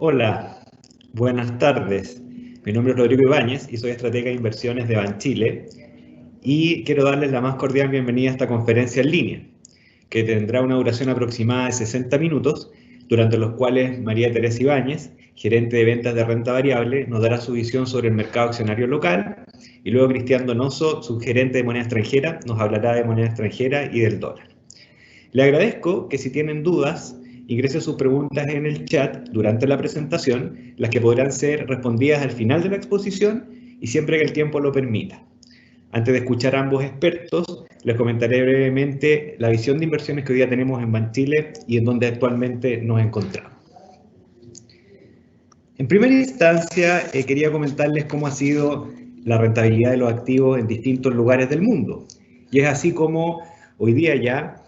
Hola, buenas tardes. Mi nombre es Rodrigo Ibáñez y soy estratega de inversiones de Banchile y quiero darles la más cordial bienvenida a esta conferencia en línea, que tendrá una duración aproximada de 60 minutos, durante los cuales María Teresa Ibáñez, gerente de ventas de renta variable, nos dará su visión sobre el mercado accionario local y luego Cristian Donoso, subgerente de moneda extranjera, nos hablará de moneda extranjera y del dólar. Le agradezco que si tienen dudas, ingresen sus preguntas en el chat durante la presentación, las que podrán ser respondidas al final de la exposición y siempre que el tiempo lo permita. Antes de escuchar a ambos expertos, les comentaré brevemente la visión de inversiones que hoy día tenemos en Banchile y en donde actualmente nos encontramos. En primera instancia, quería comentarles cómo ha sido la rentabilidad de los activos en distintos lugares del mundo. Y es así como hoy día ya,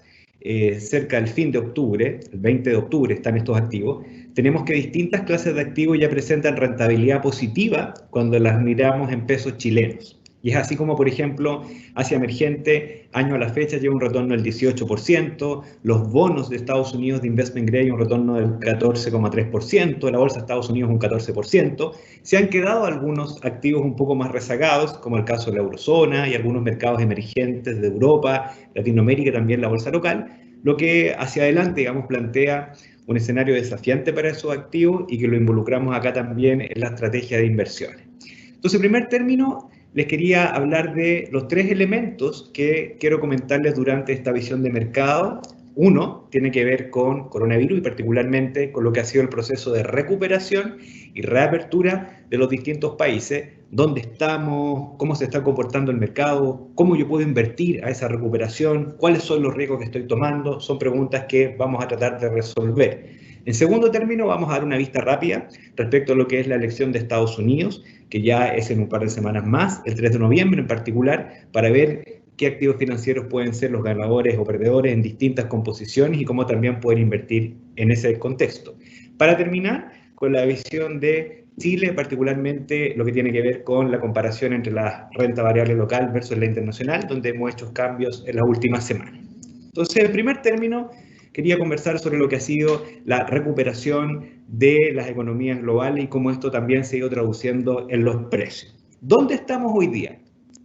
cerca del fin de octubre, el 20 de octubre están estos activos, tenemos que distintas clases de activos ya presentan rentabilidad positiva cuando las miramos en pesos chilenos. Y es así como, por ejemplo, Asia Emergente, año a la fecha, lleva un retorno del 18%, los bonos de Estados Unidos de Investment Grade un retorno del 14,3%, la bolsa de Estados Unidos un 14%. Se han quedado algunos activos un poco más rezagados, como el caso de la eurozona y algunos mercados emergentes de Europa, Latinoamérica y también la bolsa local, lo que hacia adelante, digamos, plantea un escenario desafiante para esos activos y que lo involucramos acá también en la estrategia de inversiones. Entonces, en primer término, les quería hablar de los tres elementos que quiero comentarles durante esta visión de mercado. Uno tiene que ver con coronavirus y particularmente con lo que ha sido el proceso de recuperación y reapertura de los distintos países, dónde estamos, cómo se está comportando el mercado, cómo yo puedo invertir a esa recuperación, cuáles son los riesgos que estoy tomando. Son preguntas que vamos a tratar de resolver. En segundo término, vamos a dar una vista rápida respecto a lo que es la elección de Estados Unidos, que ya es en un par de semanas más, el 3 de noviembre en particular, para ver qué activos financieros pueden ser los ganadores o perdedores en distintas composiciones y cómo también poder invertir en ese contexto. Para terminar, con la visión de Chile, particularmente lo que tiene que ver con la comparación entre la renta variable local versus la internacional, donde hemos hecho cambios en las últimas semanas. Entonces, en primer término, quería conversar sobre lo que ha sido la recuperación de las economías globales y cómo esto también se ha ido traduciendo en los precios. ¿Dónde estamos hoy día?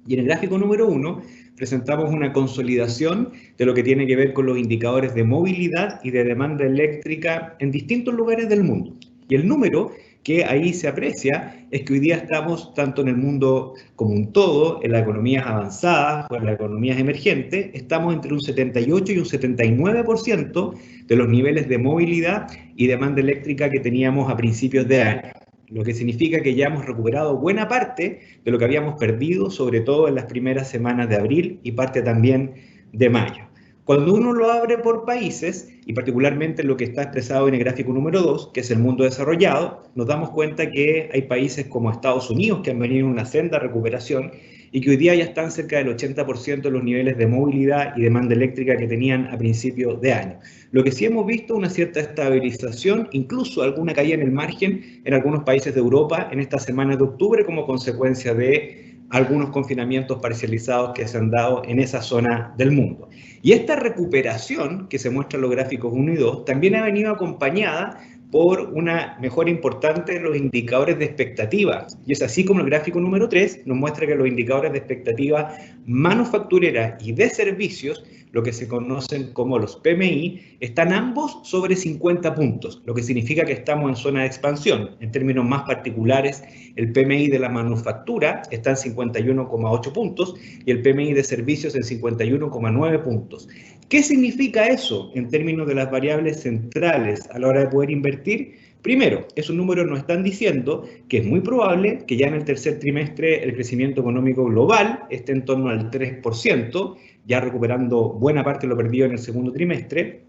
Y en el gráfico número 1 presentamos una consolidación de lo que tiene que ver con los indicadores de movilidad y de demanda eléctrica en distintos lugares del mundo. Y el número que ahí se aprecia es que hoy día estamos tanto en el mundo como un todo, en las economías avanzadas o en las economías emergentes, estamos entre un 78 y un 79% de los niveles de movilidad y demanda eléctrica que teníamos a principios de año, lo que significa que ya hemos recuperado buena parte de lo que habíamos perdido, sobre todo en las primeras semanas de abril y parte también de mayo. Cuando uno lo abre por países, y particularmente lo que está expresado en el gráfico número 2, que es el mundo desarrollado, nos damos cuenta que hay países como Estados Unidos que han venido en una senda recuperación y que hoy día ya están cerca del 80% de los niveles de movilidad y demanda eléctrica que tenían a principios de año. Lo que sí hemos visto una cierta estabilización, incluso alguna caída en el margen en algunos países de Europa en estas semanas de octubre como consecuencia de algunos confinamientos parcializados que se han dado en esa zona del mundo. Y esta recuperación que se muestra en los gráficos 1 y 2 también ha venido acompañada por una mejora importante en los indicadores de expectativa. Y es así como el gráfico número 3 nos muestra que los indicadores de expectativa manufacturera y de servicios, lo que se conocen como los PMI, están ambos sobre 50 puntos, lo que significa que estamos en zona de expansión. En términos más particulares, el PMI de la manufactura está en 51,8 puntos y el PMI de servicios en 51,9 puntos. ¿Qué significa eso en términos de las variables centrales a la hora de poder invertir? Primero, esos números nos están diciendo que es muy probable que ya en el tercer trimestre el crecimiento económico global esté en torno al 3%, ya recuperando buena parte de lo perdido en el segundo trimestre,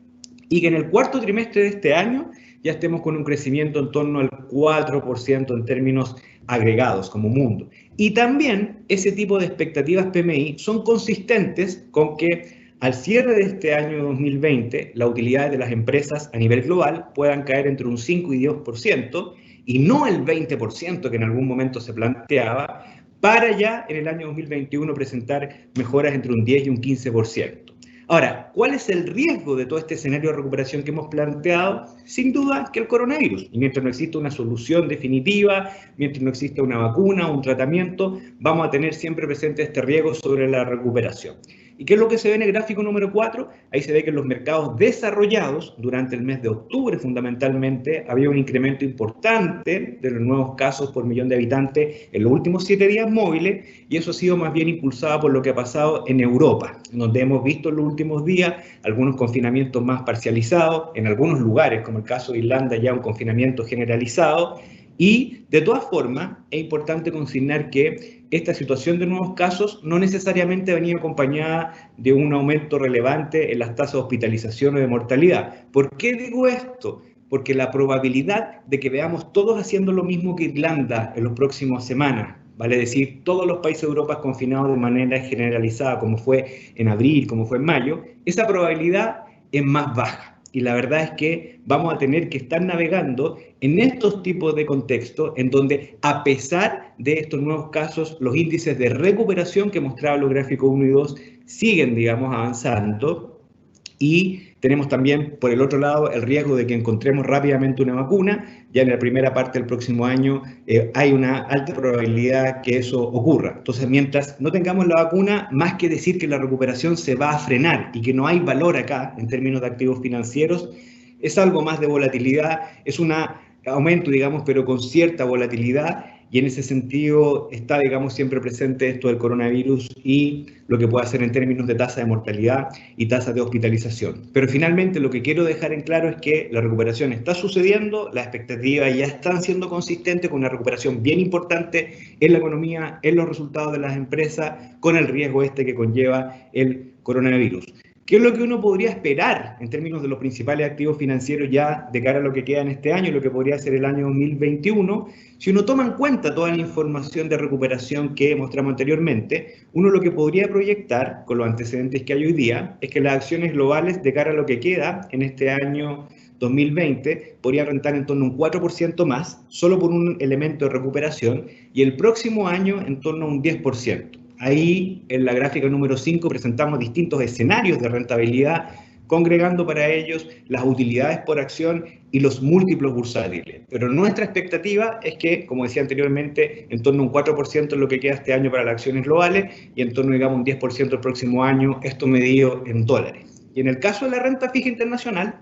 y que en el cuarto trimestre de este año ya estemos con un crecimiento en torno al 4% en términos agregados como mundo. Y también ese tipo de expectativas PMI son consistentes con que al cierre de este año 2020, las utilidades de las empresas a nivel global puedan caer entre un 5 y 10%, y no el 20% que en algún momento se planteaba, para ya en el año 2021 presentar mejoras entre un 10 y un 15%. Ahora, ¿cuál es el riesgo de todo este escenario de recuperación que hemos planteado? Sin duda que el coronavirus. Y mientras no exista una solución definitiva, mientras no exista una vacuna, un tratamiento, vamos a tener siempre presente este riesgo sobre la recuperación. ¿Y qué es lo que se ve en el gráfico número 4? Ahí se ve que en los mercados desarrollados, durante el mes de octubre fundamentalmente, había un incremento importante de los nuevos casos por millón de habitantes en los últimos 7 días móviles, y eso ha sido más bien impulsado por lo que ha pasado en Europa, donde hemos visto en los últimos días algunos confinamientos más parcializados, en algunos lugares, como el caso de Irlanda, ya un confinamiento generalizado. Y de todas formas, es importante consignar que esta situación de nuevos casos no necesariamente ha venido acompañada de un aumento relevante en las tasas de hospitalización o de mortalidad. ¿Por qué digo esto? Porque la probabilidad de que veamos todos haciendo lo mismo que Irlanda en las próximas semanas, vale decir, todos los países de Europa confinados de manera generalizada, como fue en abril, como fue en mayo, esa probabilidad es más baja. Y la verdad es que vamos a tener que estar navegando en estos tipos de contextos en donde, a pesar de estos nuevos casos, los índices de recuperación que mostraban los gráficos 1 y 2 siguen, digamos, avanzando. Y tenemos también, por el otro lado, el riesgo de que encontremos rápidamente una vacuna. Ya en la primera parte del próximo año hay una alta probabilidad que eso ocurra. Entonces, mientras no tengamos la vacuna, más que decir que la recuperación se va a frenar y que no hay valor acá en términos de activos financieros, es algo más de volatilidad, es un aumento, digamos, pero con cierta volatilidad. Y en ese sentido está, digamos, siempre presente esto del coronavirus y lo que puede hacer en términos de tasa de mortalidad y tasa de hospitalización. Pero finalmente lo que quiero dejar en claro es que la recuperación está sucediendo, las expectativas ya están siendo consistentes con una recuperación bien importante en la economía, en los resultados de las empresas, con el riesgo que conlleva el coronavirus. ¿Qué es lo que uno podría esperar en términos de los principales activos financieros ya de cara a lo que queda en este año, lo que podría ser el año 2021? Si uno toma en cuenta toda la información de recuperación que mostramos anteriormente, uno lo que podría proyectar, con los antecedentes que hay hoy día, es que las acciones globales de cara a lo que queda en este año 2020 podrían rentar en torno a un 4% más, solo por un elemento de recuperación, y el próximo año en torno a un 10%. Ahí, en la gráfica número 5, presentamos distintos escenarios de rentabilidad, congregando para ellos las utilidades por acción y los múltiplos bursátiles. Pero nuestra expectativa es que, como decía anteriormente, en torno a un 4% es lo que queda este año para las acciones globales y en torno, digamos, un 10% el próximo año, esto medido en dólares. Y en el caso de la renta fija internacional,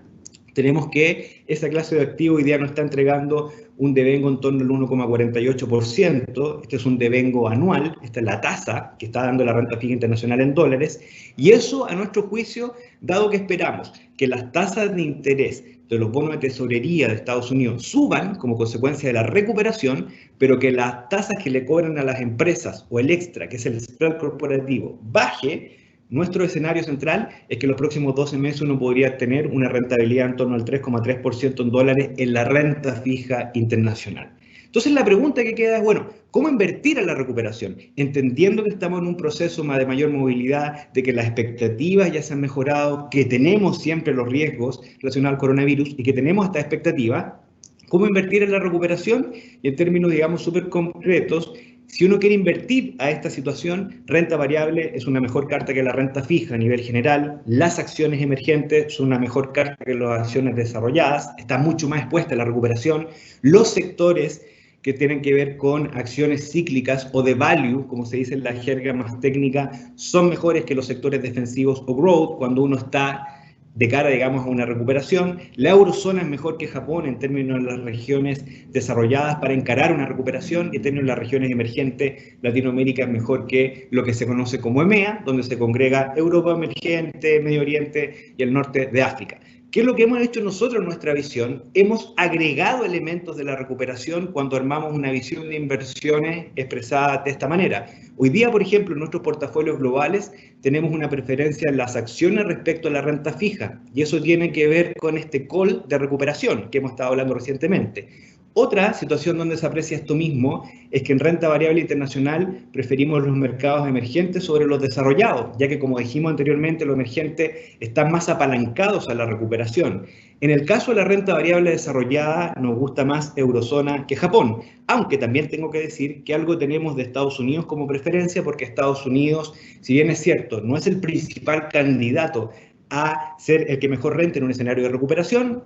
tenemos que esa clase de activo hoy día nos está entregando un devengo en torno al 1,48%. Este es un devengo anual, esta es la tasa que está dando la renta fija internacional en dólares. Y eso, a nuestro juicio, dado que esperamos que las tasas de interés de los bonos de tesorería de Estados Unidos suban como consecuencia de la recuperación, pero que las tasas que le cobran a las empresas o el extra, que es el spread corporativo, baje. Nuestro escenario central es que en los próximos 12 meses uno podría tener una rentabilidad en torno al 3,3% en dólares en la renta fija internacional. Entonces la pregunta que queda es, bueno, ¿cómo invertir en la recuperación? Entendiendo que estamos en un proceso de mayor movilidad, de que las expectativas ya se han mejorado, que tenemos siempre los riesgos relacionados al coronavirus y que tenemos esta expectativa, ¿cómo invertir en la recuperación? Y en términos, digamos, súper concretos, si uno quiere invertir a esta situación, renta variable es una mejor carta que la renta fija a nivel general. Las acciones emergentes son una mejor carta que las acciones desarrolladas. Está mucho más expuesta a la recuperación. Los sectores que tienen que ver con acciones cíclicas o de value, como se dice en la jerga más técnica, son mejores que los sectores defensivos o growth cuando uno está de cara, digamos, a una recuperación. La eurozona es mejor que Japón en términos de las regiones desarrolladas para encarar una recuperación, y en términos de las regiones emergentes, Latinoamérica es mejor que lo que se conoce como EMEA, donde se congrega Europa emergente, Medio Oriente y el norte de África. ¿Qué es lo que hemos hecho nosotros en nuestra visión? Hemos agregado elementos de la recuperación cuando armamos una visión de inversiones expresada de esta manera. Hoy día, por ejemplo, en nuestros portafolios globales tenemos una preferencia en las acciones respecto a la renta fija, y eso tiene que ver con este call de recuperación que hemos estado hablando recientemente. Otra situación donde se aprecia esto mismo es que en renta variable internacional preferimos los mercados emergentes sobre los desarrollados, ya que, como dijimos anteriormente, los emergentes están más apalancados a la recuperación. En el caso de la renta variable desarrollada, nos gusta más eurozona que Japón, aunque también tengo que decir que algo tenemos de Estados Unidos como preferencia, porque Estados Unidos, si bien es cierto, no es el principal candidato a ser el que mejor rente en un escenario de recuperación,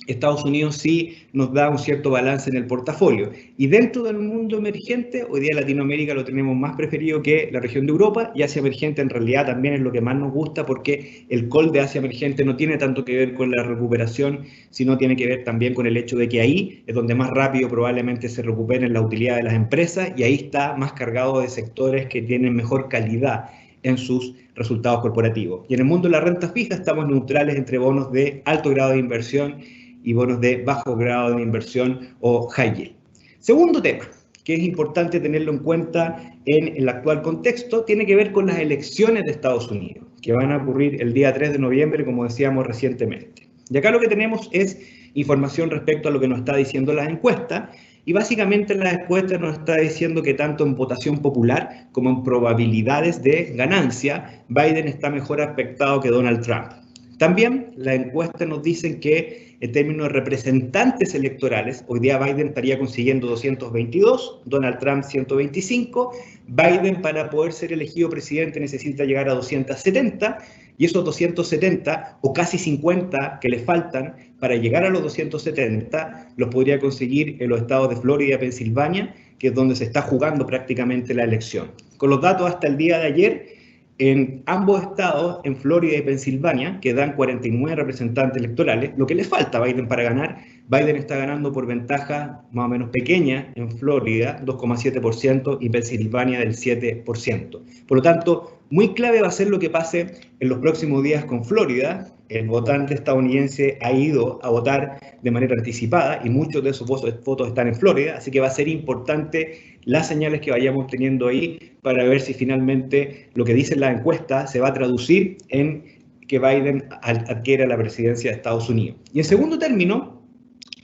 Estados Unidos sí nos da un cierto balance en el portafolio. Y dentro del mundo emergente, hoy día Latinoamérica lo tenemos más preferido que la región de Europa, y Asia emergente en realidad también es lo que más nos gusta, porque el call de Asia emergente no tiene tanto que ver con la recuperación, sino tiene que ver también con el hecho de que ahí es donde más rápido probablemente se recuperen la utilidad de las empresas, y ahí está más cargado de sectores que tienen mejor calidad en sus resultados corporativos. Y en el mundo de la renta fija estamos neutrales entre bonos de alto grado de inversión y bonos de bajo grado de inversión o high yield. Segundo tema, que es importante tenerlo en cuenta en el actual contexto, tiene que ver con las elecciones de Estados Unidos, que van a ocurrir el día 3 de noviembre, como decíamos recientemente. Y acá lo que tenemos es información respecto a lo que nos está diciendo las encuestas, y básicamente la encuesta nos está diciendo que tanto en votación popular como en probabilidades de ganancia, Biden está mejor aspectado que Donald Trump. También las encuestas nos dicen que en términos de representantes electorales, hoy día Biden estaría consiguiendo 222, Donald Trump 125. Biden, para poder ser elegido presidente, necesita llegar a 270, y esos 270 o casi 50 que le faltan para llegar a los 270 los podría conseguir en los estados de Florida y Pensilvania, que es donde se está jugando prácticamente la elección. Con los datos hasta el día de ayer, en ambos estados, en Florida y Pensilvania, que dan 49 representantes electorales, lo que le falta a Biden para ganar, Biden está ganando por ventaja más o menos pequeña en Florida, 2,7%, y Pensilvania del 7%. Por lo tanto, muy clave va a ser lo que pase en los próximos días con Florida. El votante estadounidense ha ido a votar de manera anticipada y muchos de esos votos están en Florida, así que va a ser importante las señales que vayamos teniendo ahí para ver si finalmente lo que dice la encuesta se va a traducir en que Biden adquiera la presidencia de Estados Unidos. Y en segundo término,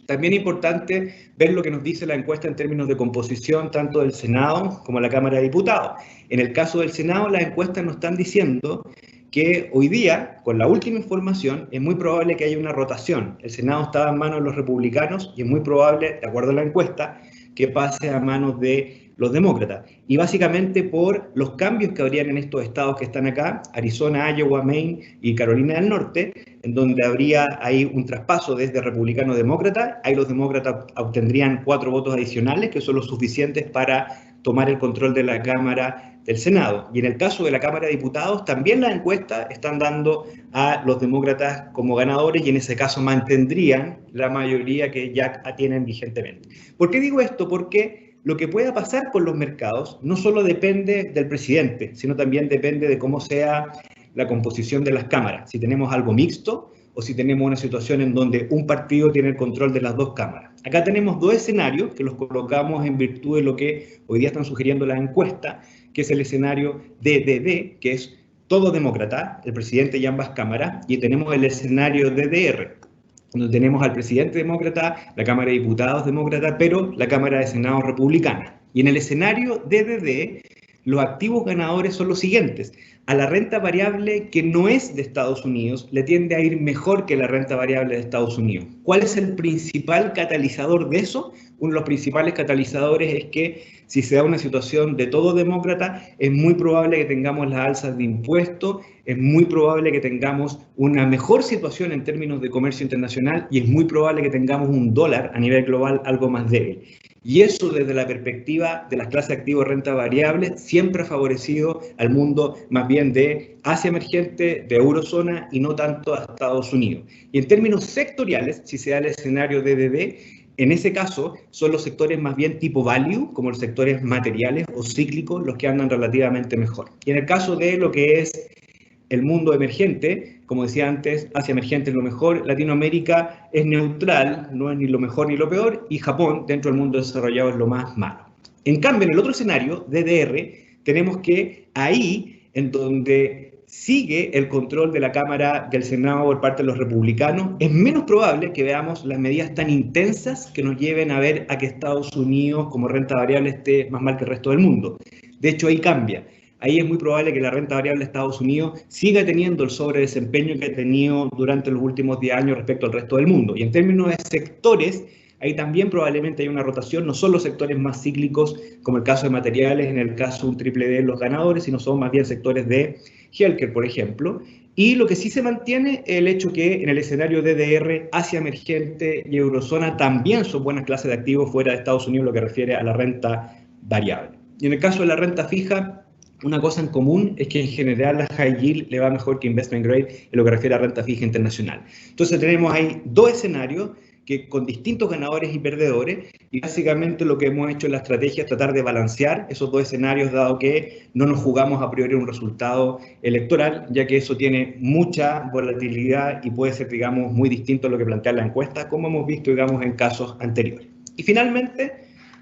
también es importante ver lo que nos dice la encuesta en términos de composición tanto del Senado como de la Cámara de Diputados. En el caso del Senado, las encuestas nos están diciendo que hoy día, con la última información, es muy probable que haya una rotación. El Senado estaba en manos de los republicanos y es muy probable, de acuerdo a la encuesta, que pase a manos de los demócratas. Y básicamente por los cambios que habrían en estos estados que están acá, Arizona, Iowa, Maine y Carolina del Norte, en donde habría ahí un traspaso desde republicano a demócrata. Ahí los demócratas obtendrían 4 votos adicionales, que son los suficientes para tomar el control de la Cámara del Senado. Y en el caso de la Cámara de Diputados, también las encuestas están dando a los demócratas como ganadores, y en ese caso mantendrían la mayoría que ya tienen vigentemente. ¿Por qué digo esto? Porque lo que pueda pasar con los mercados no solo depende del presidente, sino también depende de cómo sea la composición de las cámaras. Si tenemos algo mixto o si tenemos una situación en donde un partido tiene el control de las dos cámaras. Acá tenemos 2 escenarios que los colocamos en virtud de lo que hoy día están sugiriendo las encuestas, que es el escenario DDD, que es todo demócrata, el presidente y ambas cámaras, y tenemos el escenario DDR, donde tenemos al presidente demócrata, la Cámara de Diputados demócrata, pero la Cámara de Senado republicana. Y en el escenario DDD, los activos ganadores son los siguientes. A la renta variable que no es de Estados Unidos le tiende a ir mejor que la renta variable de Estados Unidos. ¿Cuál es el principal catalizador de eso? Uno de los principales catalizadores es que si se da una situación de todo demócrata, es muy probable que tengamos las alzas de impuestos, es muy probable que tengamos una mejor situación en términos de comercio internacional, y es muy probable que tengamos un dólar a nivel global algo más débil. Y eso, desde la perspectiva de las clases activos de renta variable, siempre ha favorecido al mundo más bien de Asia emergente, de eurozona, y no tanto a Estados Unidos. Y en términos sectoriales, si se da el escenario DDD, en ese caso son los sectores más bien tipo value, como los sectores materiales o cíclicos, los que andan relativamente mejor. Y en el caso de lo que es el mundo emergente, como decía antes, Asia emergente es lo mejor, Latinoamérica es neutral, no es ni lo mejor ni lo peor, y Japón, dentro del mundo desarrollado, es lo más malo. En cambio, en el otro escenario, DDR, tenemos que ahí, en donde sigue el control de la Cámara del Senado por parte de los republicanos, es menos probable que veamos las medidas tan intensas que nos lleven a ver a que Estados Unidos como renta variable esté más mal que el resto del mundo. De hecho, ahí cambia. Ahí es muy probable que la renta variable de Estados Unidos siga teniendo el sobredesempeño que ha tenido durante los últimos 10 años respecto al resto del mundo. Y en términos de sectores, ahí también probablemente hay una rotación, no son los sectores más cíclicos, como el caso de materiales, en el caso de un triple D los ganadores, sino son más bien sectores de healthcare, por ejemplo. Y lo que sí se mantiene es el hecho que en el escenario DDR, Asia emergente y Eurozona también son buenas clases de activos fuera de Estados Unidos, lo que refiere a la renta variable. Y en el caso de la renta fija, una cosa en común es que en general la high yield le va mejor que investment grade en lo que refiere a renta fija internacional. Entonces tenemos ahí dos escenarios que con distintos ganadores y perdedores, y básicamente lo que hemos hecho en la estrategia es tratar de balancear esos dos escenarios, dado que no nos jugamos a priori un resultado electoral, ya que eso tiene mucha volatilidad y puede ser, digamos, muy distinto a lo que plantea la encuesta, como hemos visto, digamos, en casos anteriores. Y finalmente,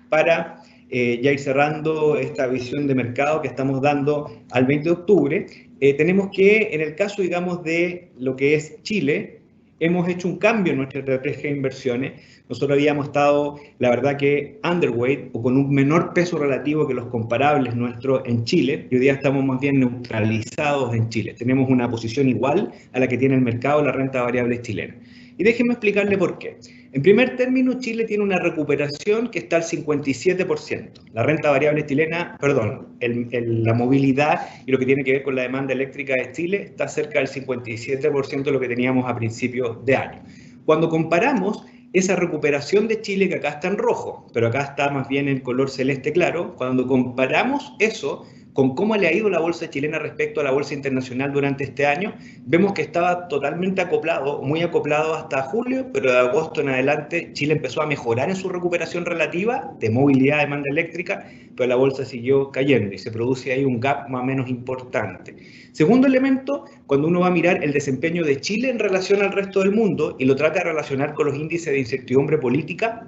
para ya ir cerrando esta visión de mercado que estamos dando al 20 de octubre, tenemos que, en el caso, digamos, de lo que es Chile, hemos hecho un cambio en nuestra estrategia de inversiones. Nosotros habíamos estado, la verdad que underweight o con un menor peso relativo que los comparables nuestros en Chile, y hoy día estamos más bien neutralizados en Chile. Tenemos una posición igual a la que tiene el mercado la renta variable chilena. Y déjenme explicarle por qué. En primer término, Chile tiene una recuperación que está al 57%. La renta variable chilena, perdón, la movilidad y lo que tiene que ver con la demanda eléctrica de Chile está cerca del 57% de lo que teníamos a principios de año. Cuando comparamos esa recuperación de Chile, que acá está en rojo, pero acá está más bien en color celeste claro, cuando comparamos eso con cómo le ha ido la bolsa chilena respecto a la bolsa internacional durante este año, vemos que estaba totalmente acoplado, muy acoplado hasta julio, pero de agosto en adelante Chile empezó a mejorar en su recuperación relativa de movilidad, demanda eléctrica, pero la bolsa siguió cayendo y se produce ahí un gap más o menos importante. Segundo elemento, cuando uno va a mirar el desempeño de Chile en relación al resto del mundo y lo trata de relacionar con los índices de incertidumbre política,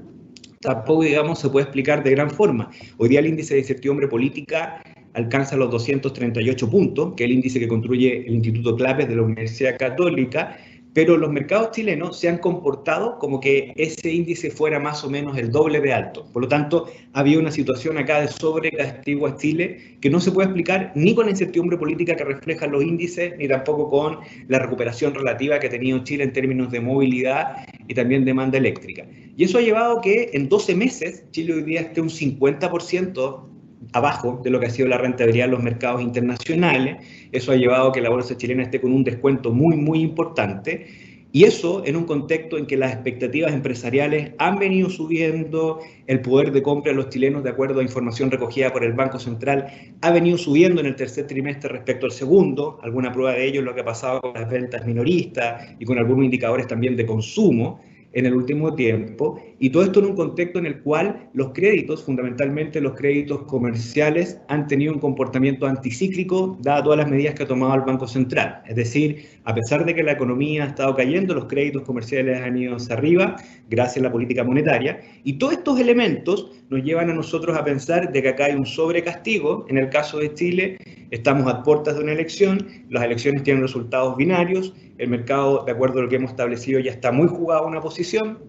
tampoco, digamos, se puede explicar de gran forma. Hoy día el índice de incertidumbre política alcanza los 238 puntos, que es el índice que construye el Instituto Clapes de la Universidad Católica, pero los mercados chilenos se han comportado como que ese índice fuera más o menos el doble de alto. Por lo tanto, había una situación acá de sobrecastigo a Chile que no se puede explicar ni con la incertidumbre política que reflejan los índices, ni tampoco con la recuperación relativa que ha tenido Chile en términos de movilidad y también demanda eléctrica. Y eso ha llevado a que en 12 meses Chile hoy día esté un 50% abajo de lo que ha sido la rentabilidad de los mercados internacionales. Eso ha llevado a que la bolsa chilena esté con un descuento muy, muy importante. Y eso en un contexto en que las expectativas empresariales han venido subiendo, el poder de compra de los chilenos, de acuerdo a información recogida por el Banco Central, ha venido subiendo en el tercer trimestre respecto al segundo. Alguna prueba de ello es lo que ha pasado con las ventas minoristas y con algunos indicadores también de consumo en el último tiempo, y todo esto en un contexto en el cual los créditos, fundamentalmente los créditos comerciales, han tenido un comportamiento anticíclico dadas todas las medidas que ha tomado el Banco Central. Es decir, a pesar de que la economía ha estado cayendo, los créditos comerciales han ido hacia arriba gracias a la política monetaria, y todos estos elementos nos llevan a nosotros a pensar de que acá hay un sobrecastigo. En el caso de Chile, estamos a puertas de una elección, las elecciones tienen resultados binarios, el mercado, de acuerdo a lo que hemos establecido, ya está muy jugado a una posición,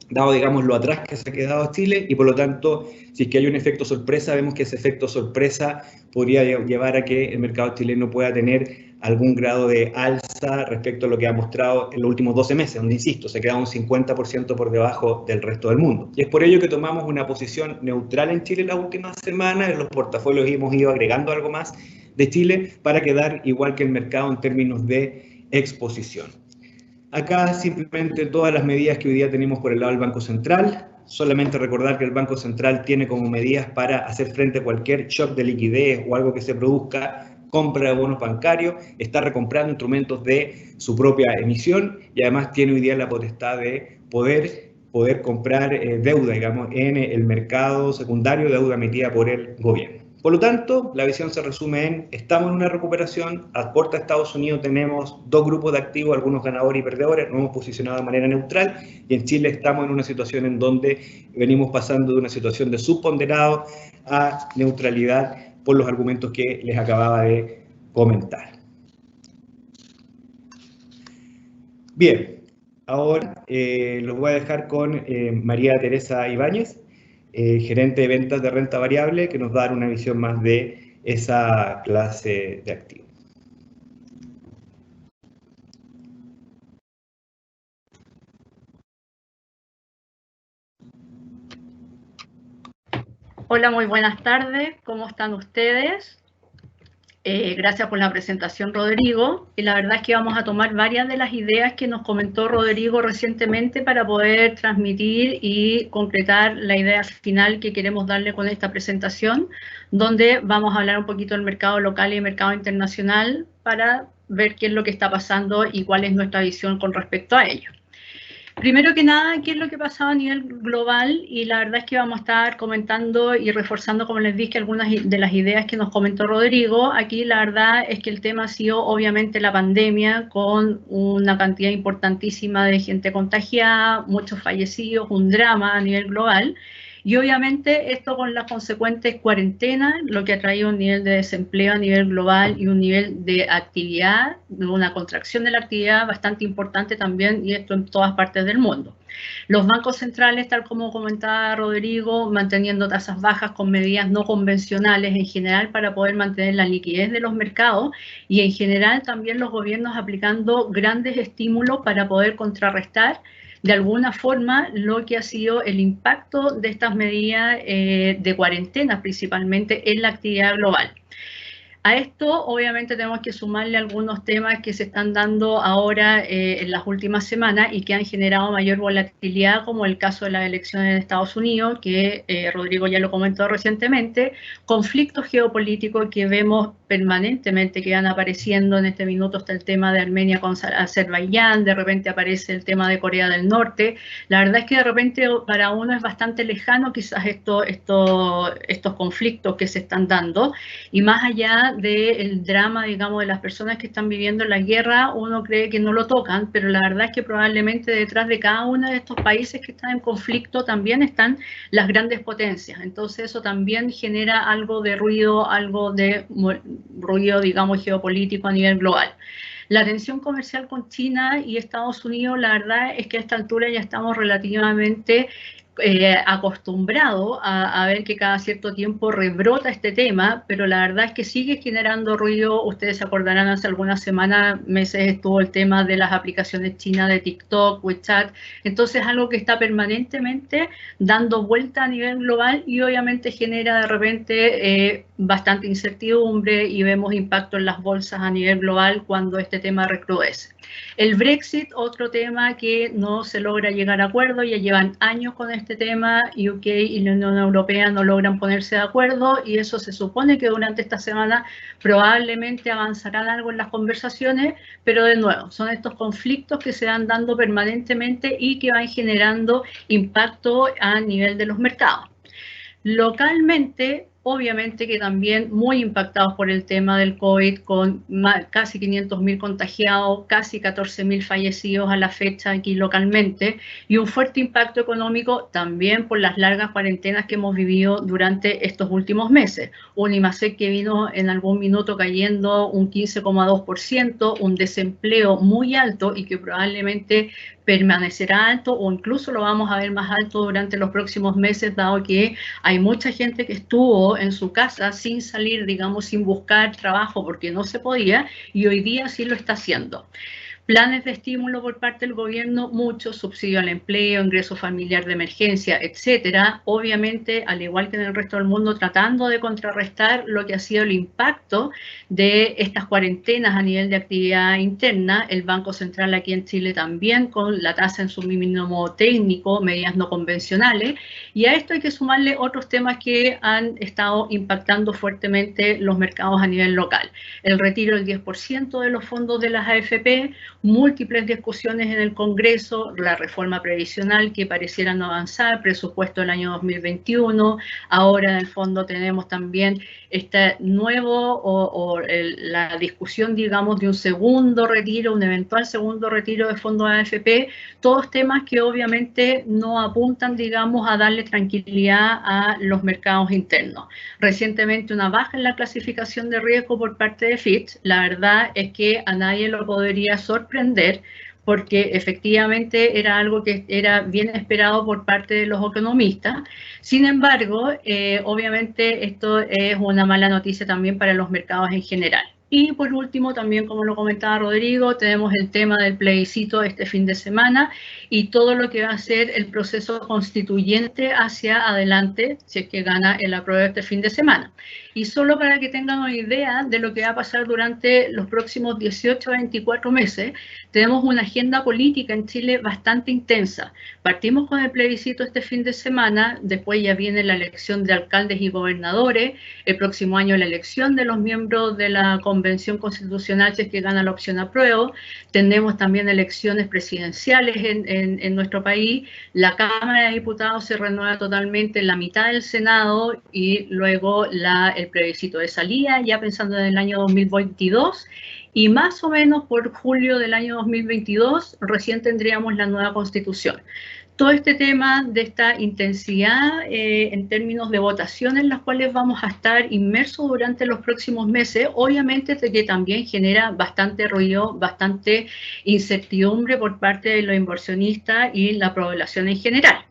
dado, digamos, lo atrás que se ha quedado Chile, y por lo tanto, si es que hay un efecto sorpresa, vemos que ese efecto sorpresa podría llevar a que el mercado chileno pueda tener algún grado de alza respecto a lo que ha mostrado en los últimos 12 meses, donde, insisto, se queda un 50% por debajo del resto del mundo. Y es por ello que tomamos una posición neutral en Chile las últimas semanas, en los portafolios hemos ido agregando algo más de Chile para quedar igual que el mercado en términos de exposición. Acá simplemente todas las medidas que hoy día tenemos por el lado del Banco Central. Solamente recordar que el Banco Central tiene como medidas para hacer frente a cualquier shock de liquidez o algo que se produzca, compra de bonos bancarios, está recomprando instrumentos de su propia emisión y además tiene hoy día la potestad de poder comprar deuda, digamos, en el mercado secundario, deuda emitida por el gobierno. Por lo tanto, la visión se resume en, estamos en una recuperación, a puerta de Estados Unidos tenemos dos grupos de activos, algunos ganadores y perdedores, nos hemos posicionado de manera neutral, y en Chile estamos en una situación en donde venimos pasando de una situación de subponderado a neutralidad por los argumentos que les acababa de comentar. Bien, ahora los voy a dejar con María Teresa Ibáñez, gerente de ventas de renta variable, que nos va a dar una visión más de esa clase de activos. Hola, muy buenas tardes. ¿Cómo están ustedes? Gracias por la presentación, Rodrigo. Y la verdad es que vamos a tomar varias de las ideas que nos comentó Rodrigo recientemente para poder transmitir y concretar la idea final que queremos darle con esta presentación, donde vamos a hablar un poquito del mercado local y el mercado internacional para ver qué es lo que está pasando y cuál es nuestra visión con respecto a ello. Primero que nada, ¿qué es lo que pasaba a nivel global? Y la verdad es que vamos a estar comentando y reforzando, como les dije, algunas de las ideas que nos comentó Rodrigo. Aquí la verdad es que el tema ha sido obviamente la pandemia, con una cantidad importantísima de gente contagiada, muchos fallecidos, un drama a nivel global. Y obviamente esto con las consecuentes cuarentenas, lo que ha traído un nivel de desempleo a nivel global y un nivel de actividad, una contracción de la actividad bastante importante también, y esto en todas partes del mundo. Los bancos centrales, tal como comentaba Rodrigo, manteniendo tasas bajas con medidas no convencionales en general para poder mantener la liquidez de los mercados, y en general también los gobiernos aplicando grandes estímulos para poder contrarrestar de alguna forma lo que ha sido el impacto de estas medidas de cuarentena, principalmente en la actividad global. A esto obviamente tenemos que sumarle algunos temas que se están dando ahora en las últimas semanas y que han generado mayor volatilidad, como el caso de las elecciones en Estados Unidos, que Rodrigo ya lo comentó recientemente, conflictos geopolíticos que vemos permanentemente que van apareciendo. En este minuto está el tema de Armenia con Azerbaiyán, de repente aparece el tema de Corea del Norte. La verdad es que de repente para uno es bastante lejano quizás estos conflictos que se están dando, y más allá del drama, digamos, de las personas que están viviendo la guerra, uno cree que no lo tocan, pero la verdad es que probablemente detrás de cada uno de estos países que están en conflicto también están las grandes potencias. Entonces eso también genera algo de ruido, digamos, geopolítico a nivel global. La tensión comercial con China y Estados Unidos, la verdad es que a esta altura ya estamos relativamente acostumbrado a ver que cada cierto tiempo rebrota este tema, pero la verdad es que sigue generando ruido. Ustedes se acordarán, hace algunas semanas, meses, estuvo el tema de las aplicaciones chinas de TikTok, WeChat. Entonces, algo que está permanentemente dando vuelta a nivel global y obviamente genera de repente bastante incertidumbre, y vemos impacto en las bolsas a nivel global cuando este tema recrudece. El Brexit, otro tema que no se logra llegar a acuerdo, ya llevan años con este tema, UK y la Unión Europea no logran ponerse de acuerdo, y eso se supone que durante esta semana probablemente avanzarán algo en las conversaciones, pero de nuevo, son estos conflictos que se van dando permanentemente y que van generando impacto a nivel de los mercados. Localmente, obviamente que también muy impactados por el tema del COVID, con casi 500.000 contagiados, casi 14.000 fallecidos a la fecha aquí localmente, y un fuerte impacto económico también por las largas cuarentenas que hemos vivido durante estos últimos meses. Un IMASEC que vino en algún minuto cayendo un 15,2%, un desempleo muy alto y que probablemente permanecerá alto, o incluso lo vamos a ver más alto durante los próximos meses, dado que hay mucha gente que estuvo en su casa sin salir, digamos, sin buscar trabajo porque no se podía, y hoy día sí lo está haciendo. Planes de estímulo por parte del gobierno, muchos, subsidio al empleo, ingreso familiar de emergencia, etcétera. Obviamente, al igual que en el resto del mundo, tratando de contrarrestar lo que ha sido el impacto de estas cuarentenas a nivel de actividad interna. El Banco Central aquí en Chile también, con la tasa en su mínimo técnico, medidas no convencionales. Y a esto hay que sumarle otros temas que han estado impactando fuertemente los mercados a nivel local. El retiro del 10% de los fondos de las AFP, múltiples discusiones en el Congreso, la reforma previsional que pareciera no avanzar, presupuesto del año 2021, ahora en el fondo tenemos también este nuevo la discusión, digamos, de un segundo retiro, un eventual segundo retiro de fondos AFP, todos temas que obviamente no apuntan, digamos, a darle tranquilidad a los mercados internos. Recientemente una baja en la clasificación de riesgo por parte de Fitch. La verdad es que a nadie lo podría sorprender, porque efectivamente era algo que era bien esperado por parte de los economistas. Sin embargo, obviamente esto es una mala noticia también para los mercados en general. Y por último, también como lo comentaba Rodrigo, tenemos el tema del plebiscito este fin de semana y todo lo que va a ser el proceso constituyente hacia adelante, si es que gana el apruebo este fin de semana. Y solo para que tengan una idea de lo que va a pasar durante los próximos 18 a 24 meses, tenemos una agenda política en Chile bastante intensa. Partimos con el plebiscito este fin de semana, después ya viene la elección de alcaldes y gobernadores, el próximo año la elección de los miembros de la Convención Constitucional, si es que gana la opción apruebo. Tenemos también elecciones presidenciales en nuestro país. La Cámara de Diputados se renueva totalmente en la mitad del Senado y luego el plebiscito de salida, ya pensando en el año 2022. Y más o menos por julio del año 2022 recién tendríamos la nueva Constitución. Todo este tema de esta intensidad en términos de votación en las cuales vamos a estar inmersos durante los próximos meses, obviamente que también genera bastante ruido, bastante incertidumbre por parte de los inversionistas y la población en general.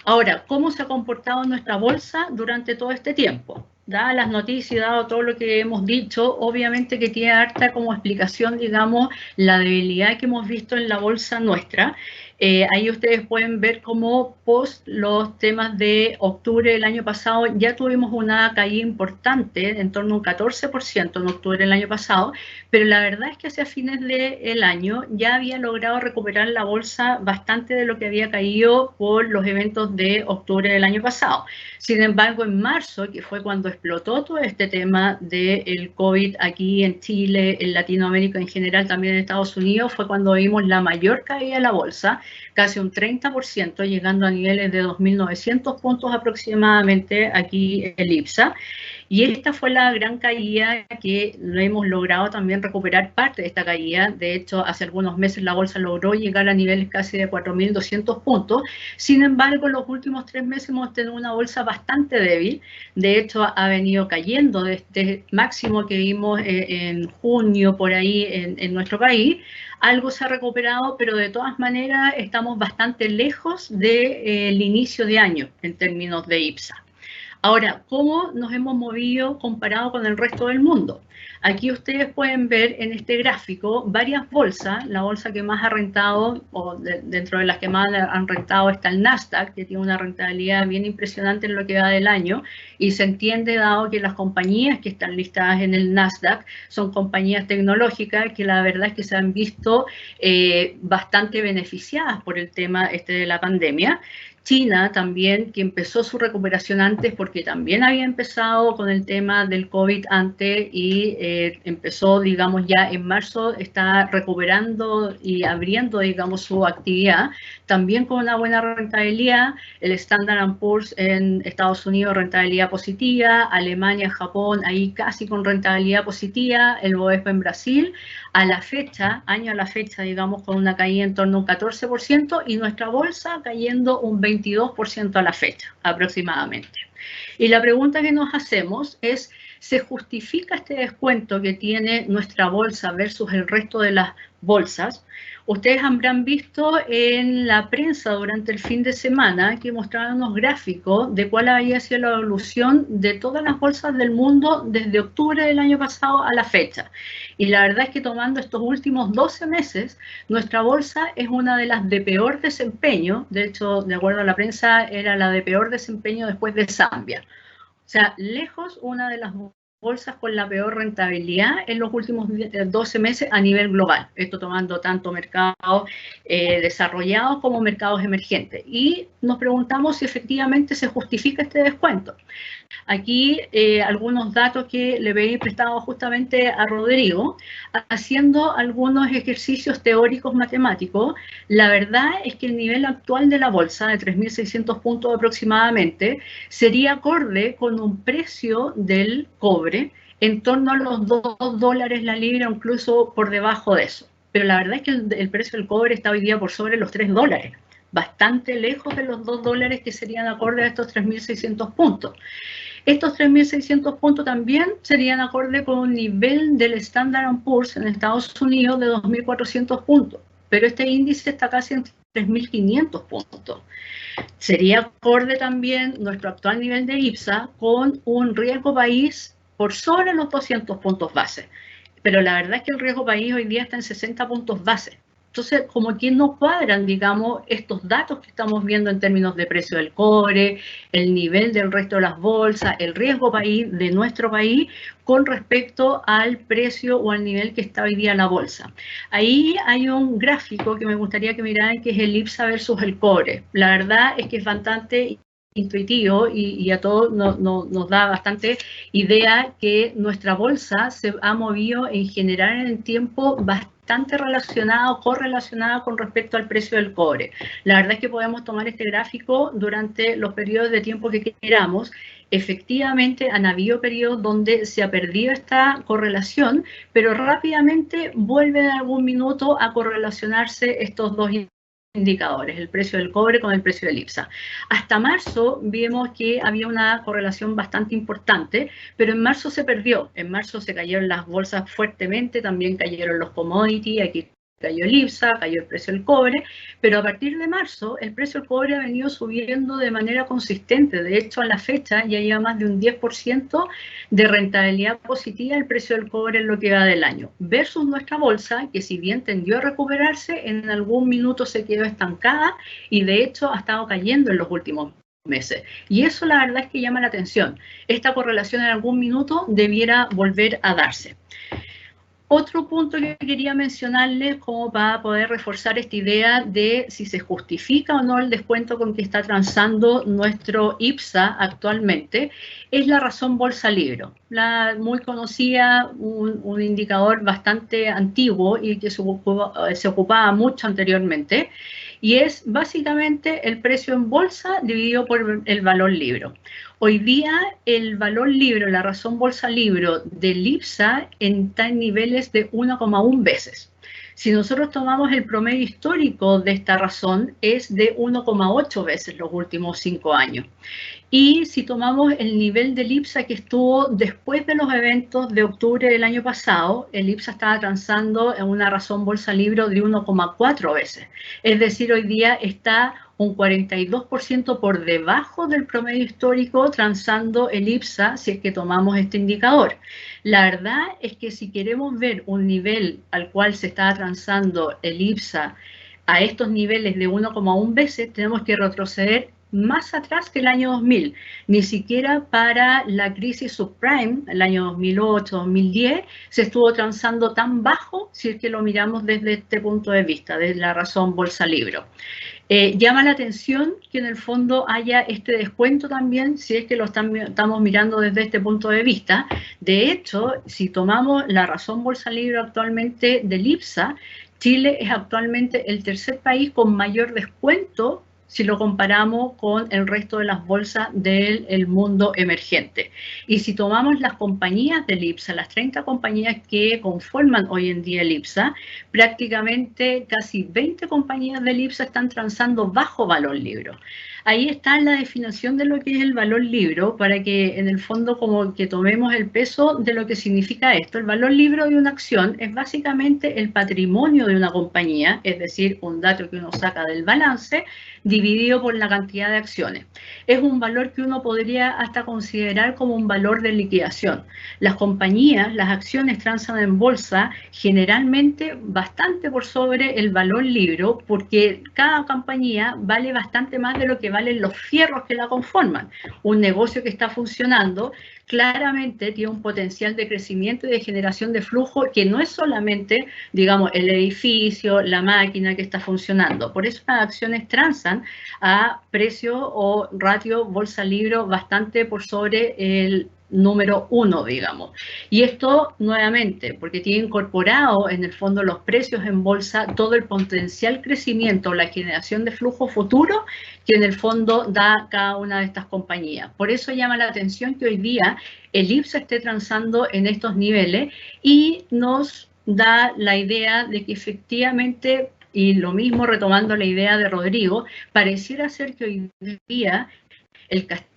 Ahora, ¿cómo se ha comportado nuestra bolsa durante todo este tiempo? Dadas las noticias, dado todo lo que hemos dicho, obviamente que tiene harta como explicación, digamos, la debilidad que hemos visto en la bolsa nuestra. Ahí ustedes pueden ver cómo post los temas de octubre del año pasado ya tuvimos una caída importante, en torno a un 14% en octubre del año pasado, pero la verdad es que hacia fines del año ya había logrado recuperar la bolsa bastante de lo que había caído por los eventos de octubre del año pasado. Sin embargo, en marzo, que fue cuando explotó todo este tema del COVID aquí en Chile, en Latinoamérica en general, también en Estados Unidos, fue cuando vimos la mayor caída de la bolsa, casi un 30%, llegando a niveles de 2.900 puntos aproximadamente aquí en IPSA. Y esta fue la gran caída que no hemos logrado también recuperar parte de esta caída. De hecho, hace algunos meses la bolsa logró llegar a niveles casi de 4.200 puntos. Sin embargo, en los últimos 3 meses hemos tenido una bolsa bastante débil. De hecho, ha venido cayendo desde el máximo que vimos en junio por ahí en nuestro país. Algo se ha recuperado, pero de todas maneras estamos bastante lejos del inicio de año en términos de IPSA. Ahora, ¿cómo nos hemos movido comparado con el resto del mundo? Aquí ustedes pueden ver en este gráfico varias bolsas. La bolsa que más ha rentado, o dentro de las que más han rentado, está el Nasdaq, que tiene una rentabilidad bien impresionante en lo que va del año, y se entiende dado que las compañías que están listadas en el Nasdaq son compañías tecnológicas que la verdad es que se han visto bastante beneficiadas por el tema de la pandemia. China también, que empezó su recuperación antes porque también había empezado con el tema del COVID antes y empezó, digamos, ya en marzo, está recuperando y abriendo, digamos, su actividad, también con una buena rentabilidad. El Standard & Poor's en Estados Unidos, rentabilidad positiva, Alemania, Japón, ahí casi con rentabilidad positiva, el Bovespa en Brasil, a la fecha, año a la fecha, digamos, con una caída en torno a un 14% y nuestra bolsa cayendo un 22% a la fecha, aproximadamente. Y la pregunta que nos hacemos es, ¿se justifica este descuento que tiene nuestra bolsa versus el resto de las bolsas? Ustedes habrán visto en la prensa durante el fin de semana que mostraban unos gráficos de cuál había sido la evolución de todas las bolsas del mundo desde octubre del año pasado a la fecha. Y la verdad es que tomando estos últimos 12 meses, nuestra bolsa es una de las de peor desempeño. De hecho, de acuerdo a la prensa, era la de peor desempeño después de Zambia. O sea, lejos una de las bolsas con la peor rentabilidad en los últimos 12 meses a nivel global. Esto tomando tanto mercados desarrollados como mercados emergentes. Y nos preguntamos si efectivamente se justifica este descuento. Aquí algunos datos que le había prestado justamente a Rodrigo, haciendo algunos ejercicios teóricos matemáticos. La verdad es que el nivel actual de la bolsa, de 3.600 puntos aproximadamente, sería acorde con un precio del cobre en torno a los $2 la libra, incluso por debajo de eso. Pero la verdad es que el precio del cobre está hoy día por sobre los $3, bastante lejos de los $2 que serían acorde a estos 3.600 puntos. Estos 3.600 puntos también serían acorde con un nivel del Standard & Poor's en Estados Unidos de 2.400 puntos. pero este índice está casi en 3.500 puntos. Sería acorde también nuestro actual nivel de IPSA con un riesgo país por sobre los 200 puntos base. Pero la verdad es que el riesgo país hoy día está en 60 puntos base. Entonces, como que no cuadran, digamos, estos datos que estamos viendo en términos de precio del cobre, el nivel del resto de las bolsas, el riesgo país de nuestro país con respecto al precio o al nivel que está hoy día la bolsa. Ahí hay un gráfico que me gustaría que miraran, que es el IPSA versus el cobre. La verdad es que es bastante intuitivo y a todos nos da bastante idea que nuestra bolsa se ha movido en general en el tiempo bastante relacionado, correlacionado con respecto al precio del cobre. La verdad es que podemos tomar este gráfico durante los periodos de tiempo que queramos. Efectivamente, han habido periodos donde se ha perdido esta correlación, pero rápidamente vuelve en algún minuto a correlacionarse estos dos indicadores, el precio del cobre con el precio del IPSA. Hasta marzo vimos que había una correlación bastante importante, pero en marzo se perdió. En marzo se cayeron las bolsas fuertemente, también cayeron los commodities, aquí cayó el IPSA, cayó el precio del cobre, pero a partir de marzo el precio del cobre ha venido subiendo de manera consistente. De hecho, a la fecha ya lleva más de un 10% de rentabilidad positiva el precio del cobre en lo que va del año, versus nuestra bolsa, que si bien tendió a recuperarse, en algún minuto se quedó estancada y de hecho ha estado cayendo en los últimos meses. Y eso la verdad es que llama la atención. Esta correlación en algún minuto debiera volver a darse. Otro punto que quería mencionarles como para poder reforzar esta idea de si se justifica o no el descuento con que está transando nuestro IPSA actualmente, es la razón bolsa libro. La muy conocida, un indicador bastante antiguo y que se ocupaba mucho anteriormente, y es básicamente el precio en bolsa dividido por el valor libro. Hoy día el valor libro, la razón bolsa libro del IPSA está en niveles de 1,1 veces. Si nosotros tomamos el promedio histórico de esta razón, es de 1,8 veces los últimos 5 años. Y si tomamos el nivel del IPSA que estuvo después de los eventos de octubre del año pasado, el IPSA estaba transando en una razón bolsa libro de 1,4 veces. Es decir, hoy día está un 42% por debajo del promedio histórico transando el IPSA si es que tomamos este indicador. La verdad es que si queremos ver un nivel al cual se está transando el IPSA a estos niveles de 1,1 veces, tenemos que retroceder más atrás que el año 2000, ni siquiera para la crisis subprime, el año 2008-2010, se estuvo transando tan bajo si es que lo miramos desde este punto de vista, desde la razón bolsa libro. Llama la atención que en el fondo haya este descuento también, si es que lo estamos mirando desde este punto de vista. De hecho, si tomamos la razón bolsa libro actualmente del IPSA, Chile es actualmente el tercer país con mayor descuento si lo comparamos con el resto de las bolsas del mundo emergente. Y si tomamos las compañías del IPSA, las 30 compañías que conforman hoy en día el IPSA, prácticamente casi 20 compañías del IPSA están transando bajo valor libro. Ahí está la definición de lo que es el valor libro, para que en el fondo como que tomemos el peso de lo que significa esto. El valor libro de una acción es básicamente el patrimonio de una compañía, es decir, un dato que uno saca del balance, dividido por la cantidad de acciones. Es un valor que uno podría hasta considerar como un valor de liquidación. Las compañías, las acciones transan en bolsa generalmente bastante por sobre el valor libro, porque cada compañía vale bastante más de lo que valen los fierros que la conforman. Un negocio que está funcionando claramente tiene un potencial de crecimiento y de generación de flujo que no es solamente, digamos, el edificio, la máquina que está funcionando. Por eso las acciones transan a precio o ratio bolsa libro bastante por sobre el número 1, digamos. Y esto nuevamente, porque tiene incorporado en el fondo los precios en bolsa, todo el potencial crecimiento, la generación de flujo futuro que en el fondo da cada una de estas compañías. Por eso llama la atención que hoy día el IPSA esté transando en estos niveles y nos da la idea de que efectivamente, y lo mismo retomando la idea de Rodrigo, pareciera ser que hoy día el castigo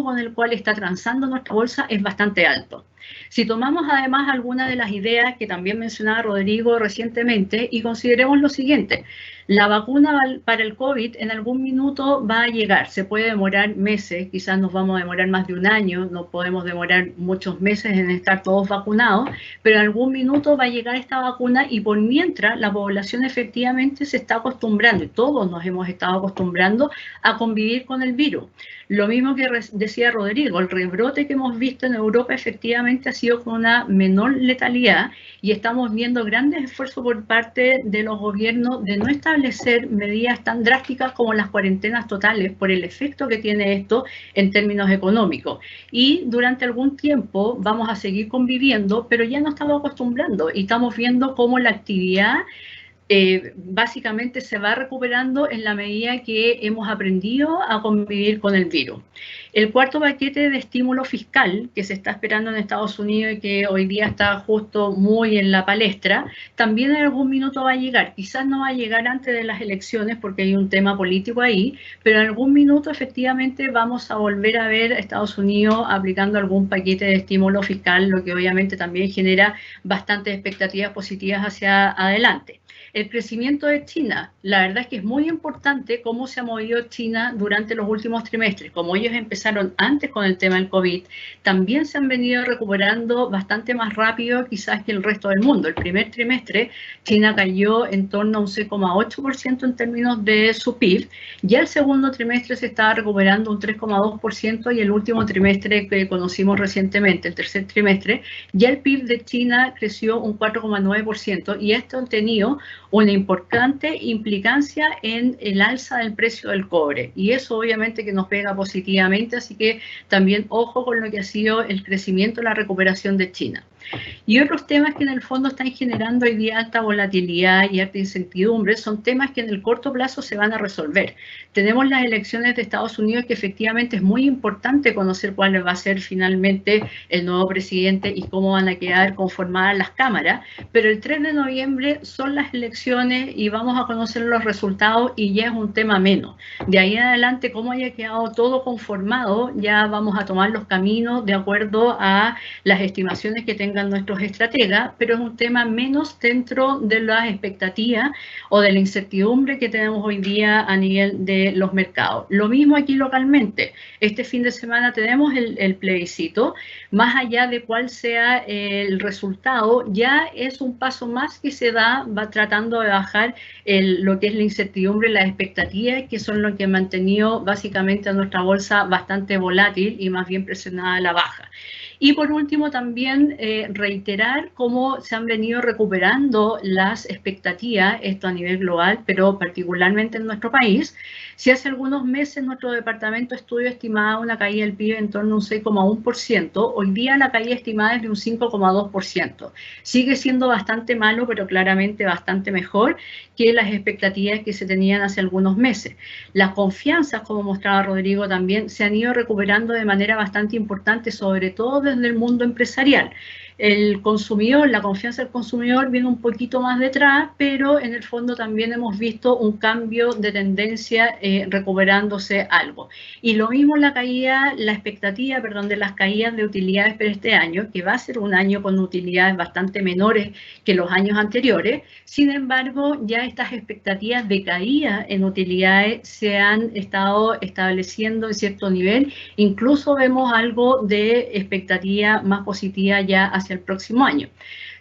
con el cual está transando nuestra bolsa es bastante alto. Si tomamos además algunas de las ideas que también mencionaba Rodrigo recientemente y consideremos lo siguiente, la vacuna para el COVID en algún minuto va a llegar, se puede demorar meses, quizás nos vamos a demorar más de un año, no podemos demorar muchos meses en estar todos vacunados, pero en algún minuto va a llegar esta vacuna y por mientras la población efectivamente se está acostumbrando, y todos nos hemos estado acostumbrando a convivir con el virus. Lo mismo que decía Rodrigo, el rebrote que hemos visto en Europa efectivamente ha sido con una menor letalidad y estamos viendo grandes esfuerzos por parte de los gobiernos de no establecer medidas tan drásticas como las cuarentenas totales por el efecto que tiene esto en términos económicos. Y durante algún tiempo vamos a seguir conviviendo, pero ya nos estamos acostumbrando y estamos viendo cómo la actividad básicamente se va recuperando en la medida que hemos aprendido a convivir con el virus. El cuarto paquete de estímulo fiscal que se está esperando en Estados Unidos y que hoy día está justo muy en la palestra, también en algún minuto va a llegar. Quizás no va a llegar antes de las elecciones porque hay un tema político ahí, pero en algún minuto efectivamente vamos a volver a ver a Estados Unidos aplicando algún paquete de estímulo fiscal, lo que obviamente también genera bastantes expectativas positivas hacia adelante. El crecimiento de China, la verdad es que es muy importante cómo se ha movido China durante los últimos trimestres. Como ellos empezaron antes con el tema del COVID, también se han venido recuperando bastante más rápido quizás que el resto del mundo. El primer trimestre China cayó en torno a un 6,8% en términos de su PIB, ya el segundo trimestre se estaba recuperando un 3,2% y el último trimestre que conocimos recientemente, el tercer trimestre, ya el PIB de China creció un 4,9% y esto ha tenido una importante implicancia en el alza del precio del cobre y eso obviamente que nos pega positivamente, así que también ojo con lo que ha sido el crecimiento y la recuperación de China. Y otros temas que en el fondo están generando hoy día alta volatilidad y alta incertidumbre son temas que en el corto plazo se van a resolver. Tenemos las elecciones de Estados Unidos que efectivamente es muy importante conocer cuál va a ser finalmente el nuevo presidente y cómo van a quedar conformadas las cámaras, pero el 3 de noviembre son las elecciones y vamos a conocer los resultados y ya es un tema menos. De ahí en adelante, cómo haya quedado todo conformado, ya vamos a tomar los caminos de acuerdo a las estimaciones que tengan nuestros estrategas, pero es un tema menos dentro de las expectativas o de la incertidumbre que tenemos hoy día a nivel de los mercados. Lo mismo aquí localmente. Este fin de semana tenemos el plebiscito, más allá de cuál sea el resultado, ya es un paso más que se da, va tratando de bajar lo que es la incertidumbre, las expectativas, que son lo que ha mantenido básicamente a nuestra bolsa bastante volátil y más bien presionada a la baja. Y por último también reiterar cómo se han venido recuperando las expectativas, esto a nivel global, pero particularmente en nuestro país. Si hace algunos meses nuestro departamento de estudio estimaba una caída del PIB en torno a un 6,1%, hoy día la caída estimada es de un 5,2%. Sigue siendo bastante malo, pero claramente bastante mejor que las expectativas que se tenían hace algunos meses. Las confianzas, como mostraba Rodrigo también, se han ido recuperando de manera bastante importante, sobre todo desde el mundo empresarial. El consumidor, la confianza del consumidor viene un poquito más detrás, pero en el fondo también hemos visto un cambio de tendencia recuperándose algo. Y lo mismo la caída, la expectativa, perdón, de las caídas de utilidades para este año, que va a ser un año con utilidades bastante menores que los años anteriores. Sin embargo, ya estas expectativas de caída en utilidades se han estado estableciendo en cierto nivel. Incluso vemos algo de expectativa más positiva ya hacia el próximo año.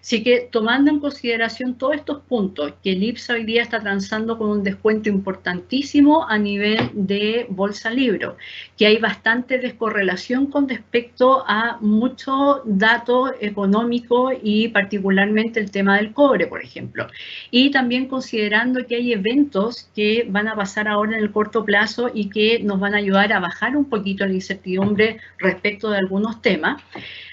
Así que tomando en consideración todos estos puntos, que el IPSA hoy día está transando con un descuento importantísimo a nivel de bolsa libro, que hay bastante descorrelación con respecto a muchos datos económicos y particularmente el tema del cobre, por ejemplo. Y también considerando que hay eventos que van a pasar ahora en el corto plazo y que nos van a ayudar a bajar un poquito la incertidumbre respecto de algunos temas.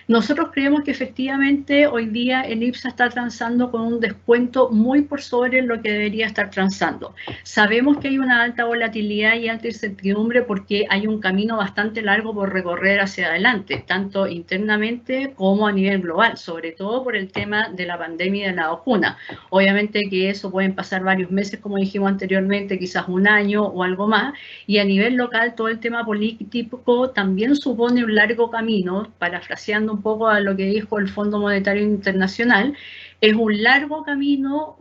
Nosotros creemos que efectivamente hoy día es el IPSA está transando con un descuento muy por sobre lo que debería estar transando. Sabemos que hay una alta volatilidad y alta incertidumbre porque hay un camino bastante largo por recorrer hacia adelante, tanto internamente como a nivel global, sobre todo por el tema de la pandemia de la vacuna. Obviamente que eso pueden pasar varios meses, como dijimos anteriormente, quizás un año o algo más, y a nivel local todo el tema político también supone un largo camino, parafraseando un poco a lo que dijo el Fondo Monetario Internacional, es un largo camino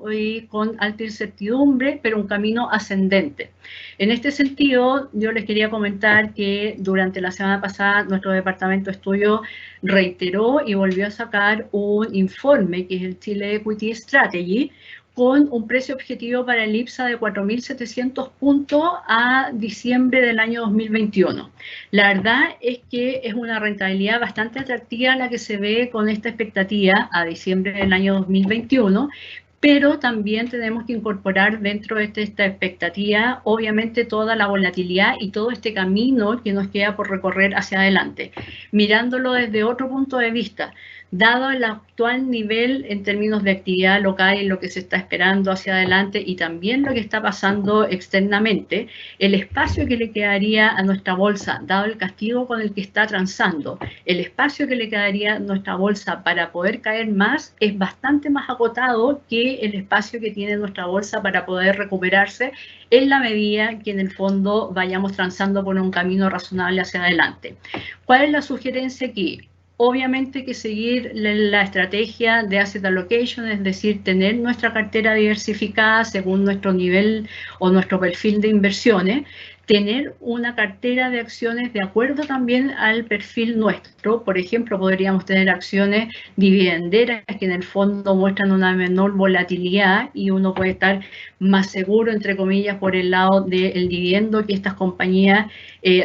con alta incertidumbre, pero un camino ascendente. En este sentido, yo les quería comentar que durante la semana pasada nuestro departamento de estudio reiteró y volvió a sacar un informe, que es el Chile Equity Strategy, con un precio objetivo para el IPSA de 4.700 puntos a diciembre del año 2021. La verdad es que es una rentabilidad bastante atractiva la que se ve con esta expectativa a diciembre del año 2021, pero también tenemos que incorporar dentro de esta expectativa, obviamente, toda la volatilidad y todo este camino que nos queda por recorrer hacia adelante. Mirándolo desde otro punto de vista, dado el actual nivel en términos de actividad local y lo que se está esperando hacia adelante y también lo que está pasando externamente, el espacio que le quedaría a nuestra bolsa, dado el castigo con el que está transando, el espacio que le quedaría a nuestra bolsa para poder caer más es bastante más acotado que el espacio que tiene nuestra bolsa para poder recuperarse en la medida que en el fondo vayamos transando por un camino razonable hacia adelante. ¿Cuál es la sugerencia aquí? Obviamente que seguir la estrategia de asset allocation, es decir, tener nuestra cartera diversificada según nuestro nivel o nuestro perfil de inversiones, tener una cartera de acciones de acuerdo también al perfil nuestro. Por ejemplo, podríamos tener acciones dividenderas que en el fondo muestran una menor volatilidad y uno puede estar más seguro, entre comillas, por el lado del dividendo que estas compañías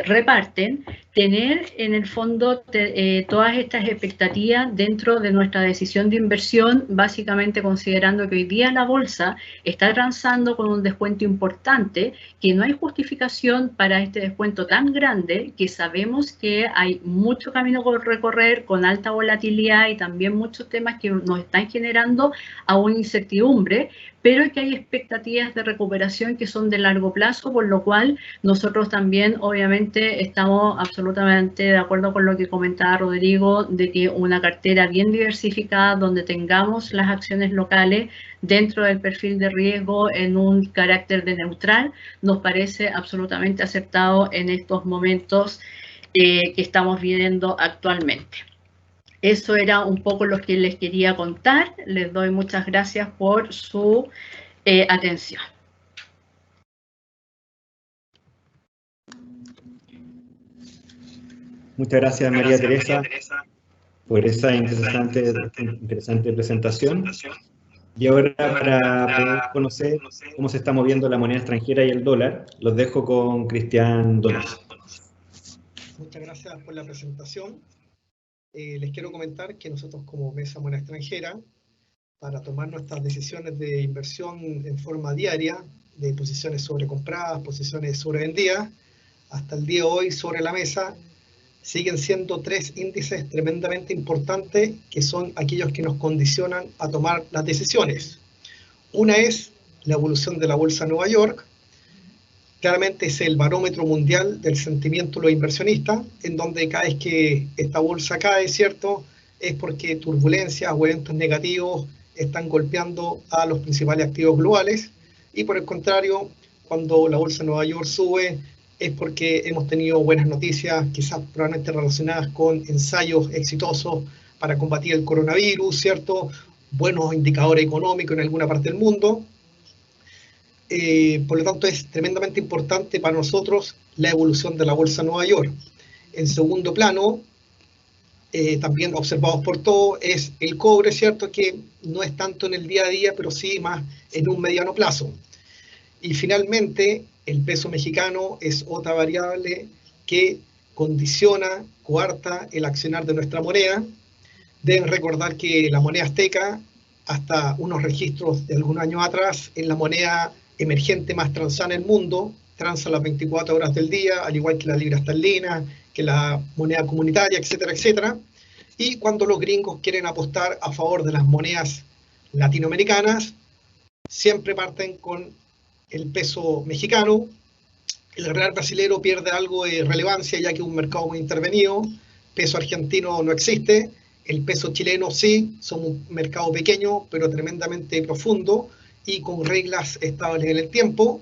reparten. Tener en el fondo todas estas expectativas dentro de nuestra decisión de inversión, básicamente considerando que hoy día la bolsa está transando con un descuento importante, que no hay justificación para este descuento tan grande, que sabemos que hay mucho camino por recorrer con alta volatilidad y también muchos temas que nos están generando aún incertidumbre, pero que hay expectativas de recuperación que son de largo plazo, por lo cual nosotros también obviamente estamos absolutamente de acuerdo con lo que comentaba Rodrigo, de que una cartera bien diversificada donde tengamos las acciones locales dentro del perfil de riesgo en un carácter de neutral, nos parece absolutamente acertado en estos momentos que estamos viviendo actualmente. Eso era un poco lo que les quería contar. Les doy muchas gracias por su atención. Muchas gracias, María Teresa, por esa interesante presentación. Y ahora, para poder conocer cómo se está moviendo la moneda extranjera y el dólar, los dejo con Cristian Donoso. Muchas gracias por la presentación. Les quiero comentar que nosotros como Mesa Moneda Extranjera, para tomar nuestras decisiones de inversión en forma diaria, de posiciones sobrecompradas, posiciones sobrevendidas, hasta el día de hoy sobre la mesa, siguen siendo 3 índices tremendamente importantes que son aquellos que nos condicionan a tomar las decisiones. Una es la evolución de la Bolsa de Nueva York. Claramente es el barómetro mundial del sentimiento de los inversionistas, en donde cada vez que esta bolsa cae, ¿cierto?, es porque turbulencias o eventos negativos están golpeando a los principales activos globales, y por el contrario, cuando la bolsa de Nueva York sube, es porque hemos tenido buenas noticias, quizás probablemente relacionadas con ensayos exitosos para combatir el coronavirus, ¿cierto?, buenos indicadores económicos en alguna parte del mundo. Por lo tanto, es tremendamente importante para nosotros la evolución de la bolsa de Nueva York. En segundo plano, también observados por todos, es el cobre, ¿cierto?, que no es tanto en el día a día, pero sí más en un mediano plazo. Y finalmente, el peso mexicano es otra variable que condiciona, coarta el accionar de nuestra moneda. Deben recordar que la moneda azteca, hasta unos registros de algunos años atrás, es la moneda emergente más transada en el mundo, transa las 24 horas del día, al igual que la libra esterlina, que la moneda comunitaria, etcétera, etcétera. Y cuando los gringos quieren apostar a favor de las monedas latinoamericanas, siempre parten con el peso mexicano. El real brasilero pierde algo de relevancia ya que es un mercado muy intervenido. Peso argentino no existe. El peso chileno sí, somos un mercado pequeño, pero tremendamente profundo y con reglas estables en el tiempo.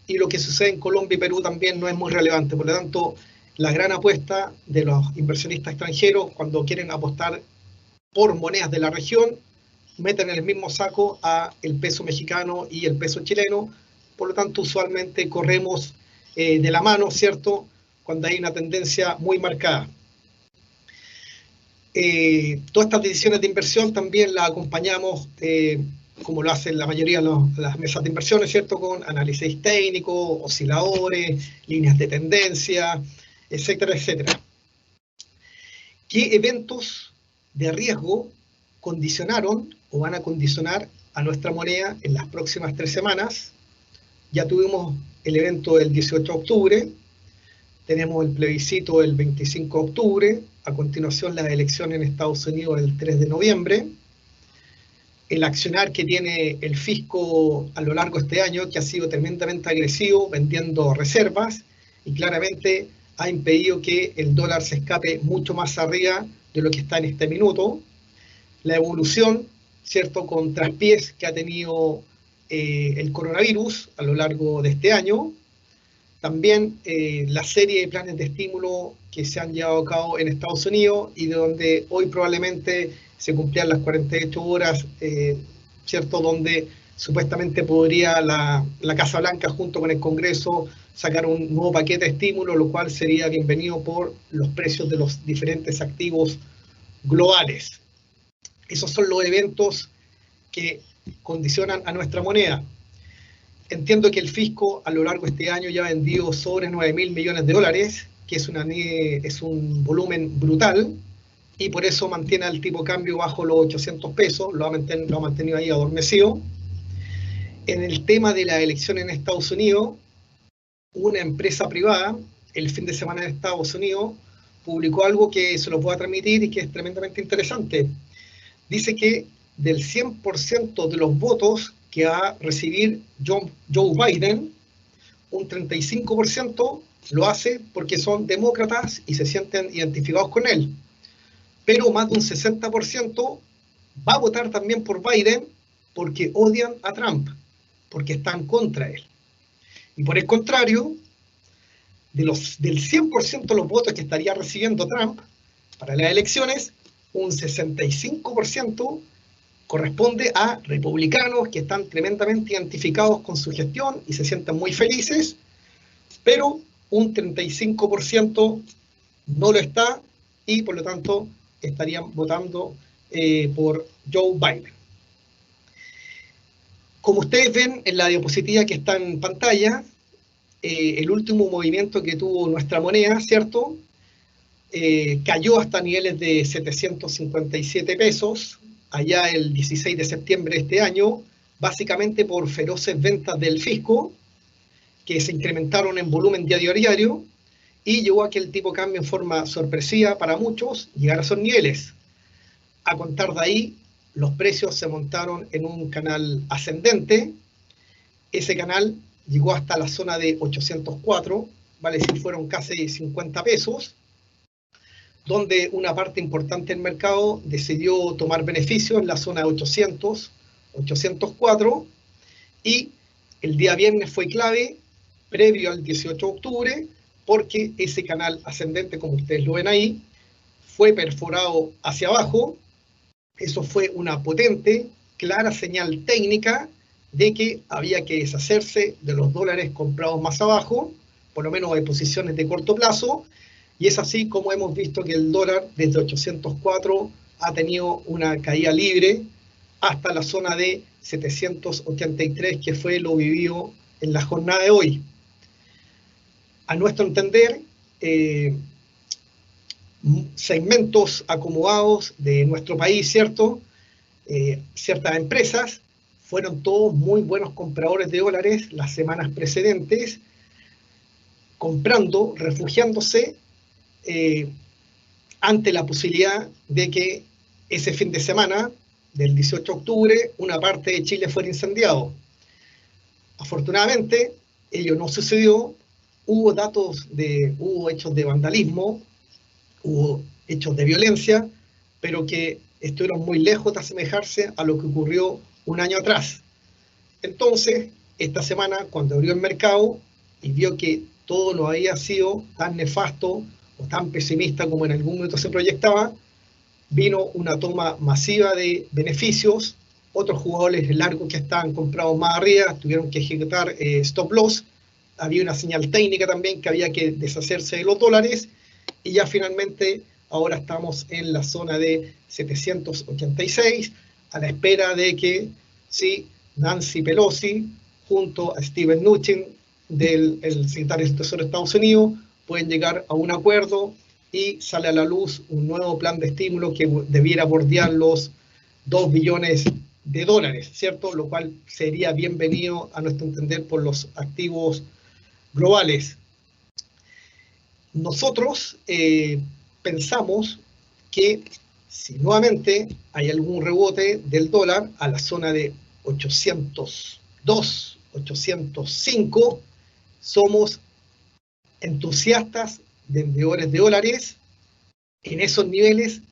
Y lo que sucede en Colombia y Perú también no es muy relevante. Por lo tanto, la gran apuesta de los inversionistas extranjeros cuando quieren apostar por monedas de la región, meten en el mismo saco a el peso mexicano y el peso chileno. Por lo tanto, usualmente corremos de la mano, ¿cierto?, cuando hay una tendencia muy marcada. Todas estas decisiones de inversión también las acompañamos, como lo hacen la mayoría de las mesas de inversiones, ¿cierto?, con análisis técnico, osciladores, líneas de tendencia, etcétera, etcétera. ¿Qué eventos de riesgo condicionaron o van a condicionar a nuestra moneda en las próximas 3 semanas? Ya tuvimos el evento del 18 de octubre, tenemos el plebiscito el 25 de octubre, a continuación las elecciones en Estados Unidos el 3 de noviembre, el accionar que tiene el fisco a lo largo de este año, que ha sido tremendamente agresivo, vendiendo reservas, y claramente ha impedido que el dólar se escape mucho más arriba de lo que está en este minuto. La evolución, ¿cierto?, con traspiés que ha tenido el coronavirus a lo largo de este año. También la serie de planes de estímulo que se han llevado a cabo en Estados Unidos y de donde hoy probablemente se cumplían las 48 horas, ¿cierto?, donde supuestamente podría la Casa Blanca junto con el Congreso sacar un nuevo paquete de estímulo, lo cual sería bienvenido por los precios de los diferentes activos globales. Esos son los eventos que condicionan a nuestra moneda. Entiendo que el fisco a lo largo de este año ya ha vendido sobre 9.000 millones de dólares, que es un volumen brutal, y por eso mantiene el tipo de cambio bajo los 800 pesos, lo ha mantenido ahí adormecido. En el tema de la elección en Estados Unidos, una empresa privada, el fin de semana en Estados Unidos, publicó algo que se los voy a transmitir y que es tremendamente interesante. Dice que del 100% de los votos que va a recibir Joe Biden, un 35% lo hace porque son demócratas y se sienten identificados con él. Pero más de un 60% va a votar también por Biden porque odian a Trump, porque están contra él. Y por el contrario, del 100% de los votos que estaría recibiendo Trump para las elecciones, un 65% corresponde a republicanos que están tremendamente identificados con su gestión y se sienten muy felices, pero un 35% no lo está y por lo tanto estarían votando por Joe Biden. Como ustedes ven en la diapositiva que está en pantalla, el último movimiento que tuvo nuestra moneda, ¿cierto?, cayó hasta niveles de 757 pesos, allá el 16 de septiembre de este año, básicamente por feroces ventas del fisco, que se incrementaron en volumen diario a diario, y llevó a que el tipo de cambio en forma sorpresiva para muchos llegara a esos niveles. A contar de ahí, los precios se montaron en un canal ascendente. Ese canal llegó hasta la zona de 804, vale decir, fueron casi 50 pesos, donde una parte importante del mercado decidió tomar beneficio en la zona de 800, 804, y el día viernes fue clave, previo al 18 de octubre, porque ese canal ascendente, como ustedes lo ven ahí, fue perforado hacia abajo. Eso fue una potente, clara señal técnica de que había que deshacerse de los dólares comprados más abajo, por lo menos de posiciones de corto plazo, y es así como hemos visto que el dólar desde 804 ha tenido una caída libre hasta la zona de 783, que fue lo vivido en la jornada de hoy. A nuestro entender, segmentos acomodados de nuestro país, ¿cierto?, ciertas empresas fueron todos muy buenos compradores de dólares las semanas precedentes, comprando, refugiándose ante la posibilidad de que ese fin de semana, del 18 de octubre, una parte de Chile fuera incendiado. Afortunadamente, ello no sucedió. Hubo hechos de vandalismo, hubo hechos de violencia, pero que estuvieron muy lejos de asemejarse a lo que ocurrió un año atrás. Entonces, esta semana, cuando abrió el mercado y vio que todo no había sido tan nefasto o tan pesimista como en algún momento se proyectaba, vino una toma masiva de beneficios. Otros jugadores largos que estaban comprados más arriba tuvieron que ejecutar stop loss. Había una señal técnica también que había que deshacerse de los dólares, y ya finalmente ahora estamos en la zona de 786 a la espera de que Nancy Pelosi junto a Steven Mnuchin, el secretario de Tesoro de Estados Unidos, pueden llegar a un acuerdo y sale a la luz un nuevo plan de estímulo que debiera bordear los 2 billones de dólares, ¿cierto? Lo cual sería bienvenido a nuestro entender por los activos globales. Nosotros pensamos que si nuevamente hay algún rebote del dólar a la zona de 802, 805, somos entusiastas vendedores de dólares en esos niveles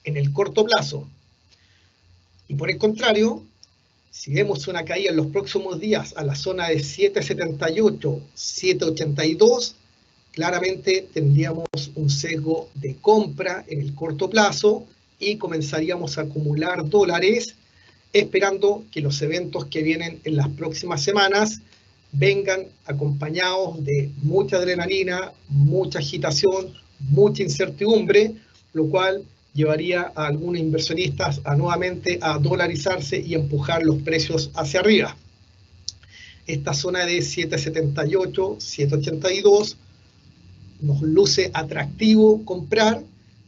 en el corto plazo. Y por el contrario, si vemos una caída en los próximos días a la zona de 778, 782, claramente tendríamos un sesgo de compra en el corto plazo y comenzaríamos a acumular dólares esperando que los eventos que vienen en las próximas semanas vengan acompañados de mucha adrenalina, mucha agitación, mucha incertidumbre, lo cual llevaría a algunos inversionistas a nuevamente a dolarizarse y empujar los precios hacia arriba. Esta zona de 778, 782 nos luce atractivo comprar,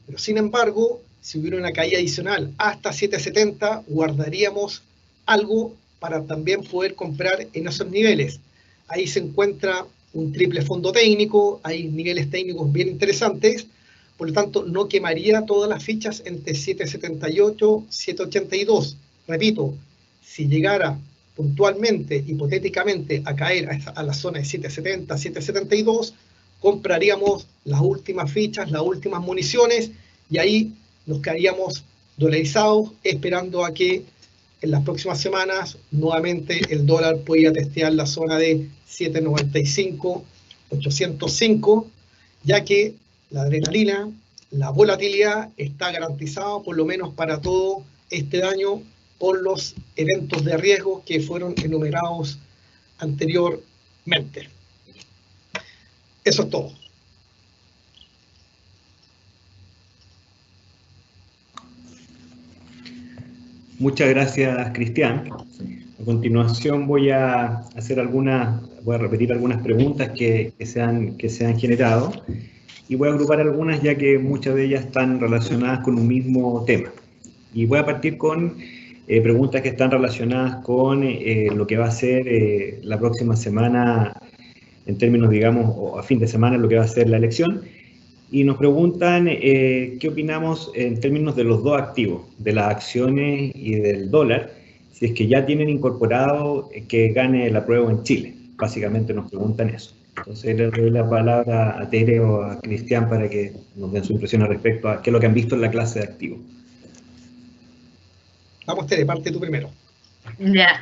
pero sin embargo, si hubiera una caída adicional hasta 770, guardaríamos algo para también poder comprar en esos niveles. Ahí se encuentra un triple fondo técnico, hay niveles técnicos bien interesantes, por lo tanto no quemaría todas las fichas entre 778 y 782. Repito, si llegara puntualmente, hipotéticamente, a caer a la zona de 770, 772, compraríamos las últimas fichas, las últimas municiones, y ahí nos quedaríamos dolarizados esperando a que en las próximas semanas nuevamente el dólar pueda testear la zona de 795, 805, ya que la adrenalina, la volatilidad está garantizada por lo menos para todo este año por los eventos de riesgo que fueron enumerados anteriormente. Eso es todo. Muchas gracias, Cristian. A continuación voy a repetir algunas preguntas que se han generado, y voy a agrupar algunas ya que muchas de ellas están relacionadas con un mismo tema. Y voy a partir con preguntas que están relacionadas con lo que va a ser la próxima semana, en términos, digamos, o a fin de semana, lo que va a ser la elección. Y nos preguntan qué opinamos en términos de los dos activos, de las acciones y del dólar, si es que ya tienen incorporado que gane el apruebo en Chile. Básicamente nos preguntan eso. Entonces le doy la palabra a Tere o a Cristian para que nos den su impresión al respecto a qué es lo que han visto en la clase de activos. Vamos, Tere, parte tú primero. Ya.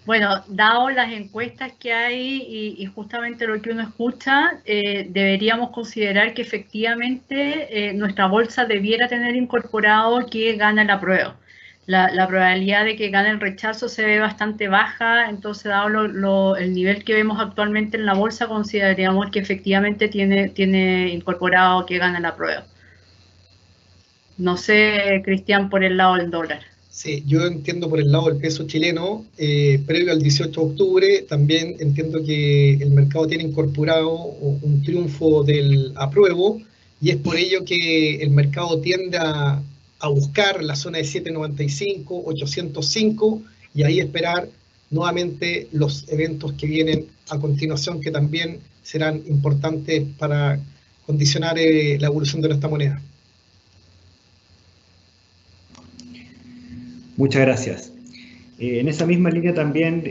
Bueno, dado las encuestas que hay y justamente lo que uno escucha, deberíamos considerar que efectivamente nuestra bolsa debiera tener incorporado que gana el apruebo. La probabilidad de que gane el rechazo se ve bastante baja, entonces dado el nivel que vemos actualmente en la bolsa, consideraríamos que efectivamente tiene incorporado que gana el apruebo. No sé, Cristian, por el lado del dólar. Sí, yo entiendo por el lado del peso chileno, previo al 18 de octubre, también entiendo que el mercado tiene incorporado un triunfo del apruebo, y es por ello que el mercado tiende a buscar la zona de 795, 805, y ahí esperar nuevamente los eventos que vienen a continuación, que también serán importantes para condicionar la evolución de nuestra moneda. Muchas gracias. En esa misma línea también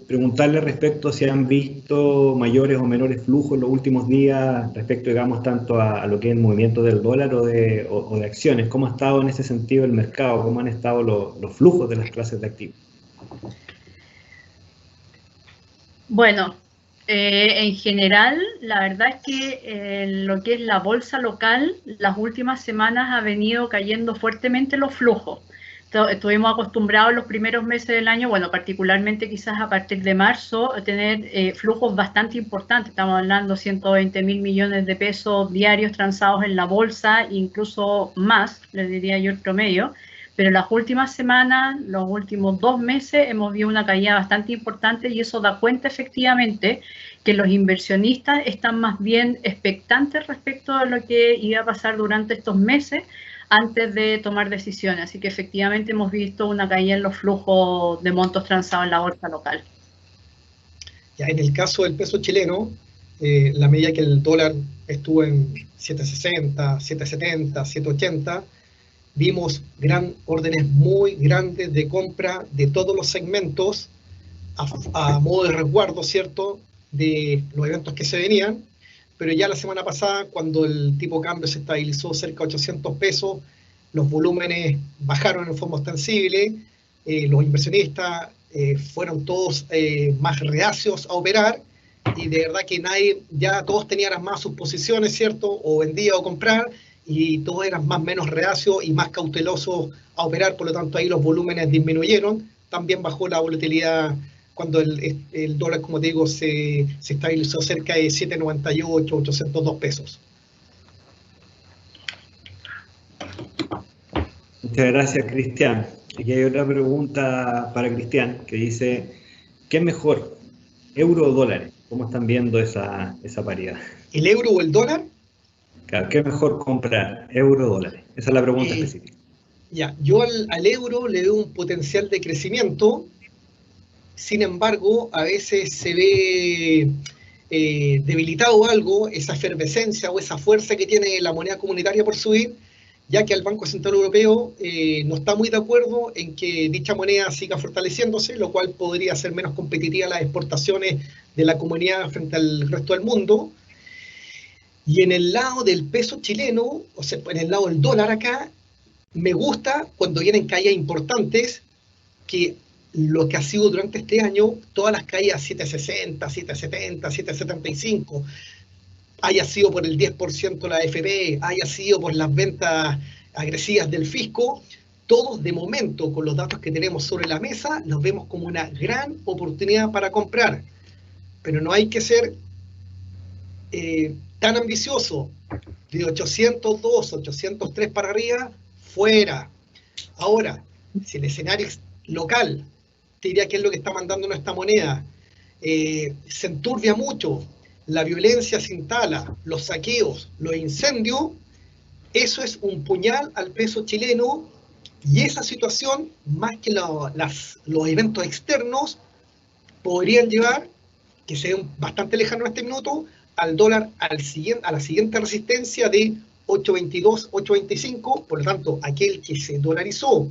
preguntarle respecto a si han visto mayores o menores flujos en los últimos días respecto, digamos, tanto a lo que es el movimiento del dólar o de acciones. ¿Cómo ha estado en ese sentido el mercado? ¿Cómo han estado los flujos de las clases de activos? Bueno, en general, la verdad es que lo que es la bolsa local, las últimas semanas ha venido cayendo fuertemente los flujos. Estuvimos acostumbrados los primeros meses del año, bueno, particularmente quizás a partir de marzo, a tener flujos bastante importantes. Estamos hablando de 120.000 millones de pesos diarios transados en la bolsa, incluso más, les diría yo el promedio. Pero las últimas semanas, los últimos 2 meses, hemos visto una caída bastante importante y eso da cuenta efectivamente que los inversionistas están más bien expectantes respecto a lo que iba a pasar durante estos meses antes de tomar decisiones. Así que efectivamente hemos visto una caída en los flujos de montos transados en la bolsa local. Ya, en el caso del peso chileno, la medida que el dólar estuvo en 7.60, 7.70, 7.80, vimos órdenes muy grandes de compra de todos los segmentos a modo de resguardo, ¿cierto?, de los eventos que se venían. Pero ya la semana pasada, cuando el tipo de cambio se estabilizó cerca de 800 pesos, los volúmenes bajaron en forma ostensible, los inversionistas fueron todos más reacios a operar, y de verdad que ya todos tenían más sus posiciones, ¿cierto?, o vendía o comprar, y todos eran más menos reacios y más cautelosos a operar, por lo tanto ahí los volúmenes disminuyeron. También bajó la volatilidad cuando el dólar, como te digo, se estabilizó cerca de 7.98, 802 pesos. Muchas gracias, Cristian. Aquí hay otra pregunta para Cristian que dice, ¿qué es mejor, euro o dólares? ¿Cómo están viendo esa paridad? ¿El euro o el dólar? Claro, ¿qué es mejor comprar, euro o dólares? Esa es la pregunta específica. Ya, yo al euro le veo un potencial de crecimiento. Sin embargo, a veces se ve debilitado algo, esa efervescencia o esa fuerza que tiene la moneda comunitaria por subir, ya que el Banco Central Europeo no está muy de acuerdo en que dicha moneda siga fortaleciéndose, lo cual podría hacer menos competitiva las exportaciones de la comunidad frente al resto del mundo. Y en el lado del peso chileno, o sea, en el lado del dólar acá, me gusta cuando vienen caídas importantes, que lo que ha sido durante este año, todas las caídas 7.60, 7.70, 7.75, haya sido por el 10% de la AFP, haya sido por las ventas agresivas del fisco, todos de momento, con los datos que tenemos sobre la mesa, los vemos como una gran oportunidad para comprar. Pero no hay que ser tan ambicioso. De 802, 803 para arriba, fuera. Ahora, si el escenario es local, te diría que es lo que está mandando nuestra moneda, se enturbia mucho, la violencia se instala, los saqueos, los incendios, eso es un puñal al peso chileno, y esa situación, más que los eventos externos, podrían llevar, que se ven bastante lejanos en este minuto, al dólar a la siguiente resistencia de 8.22, 8.25, por lo tanto, aquel que se dolarizó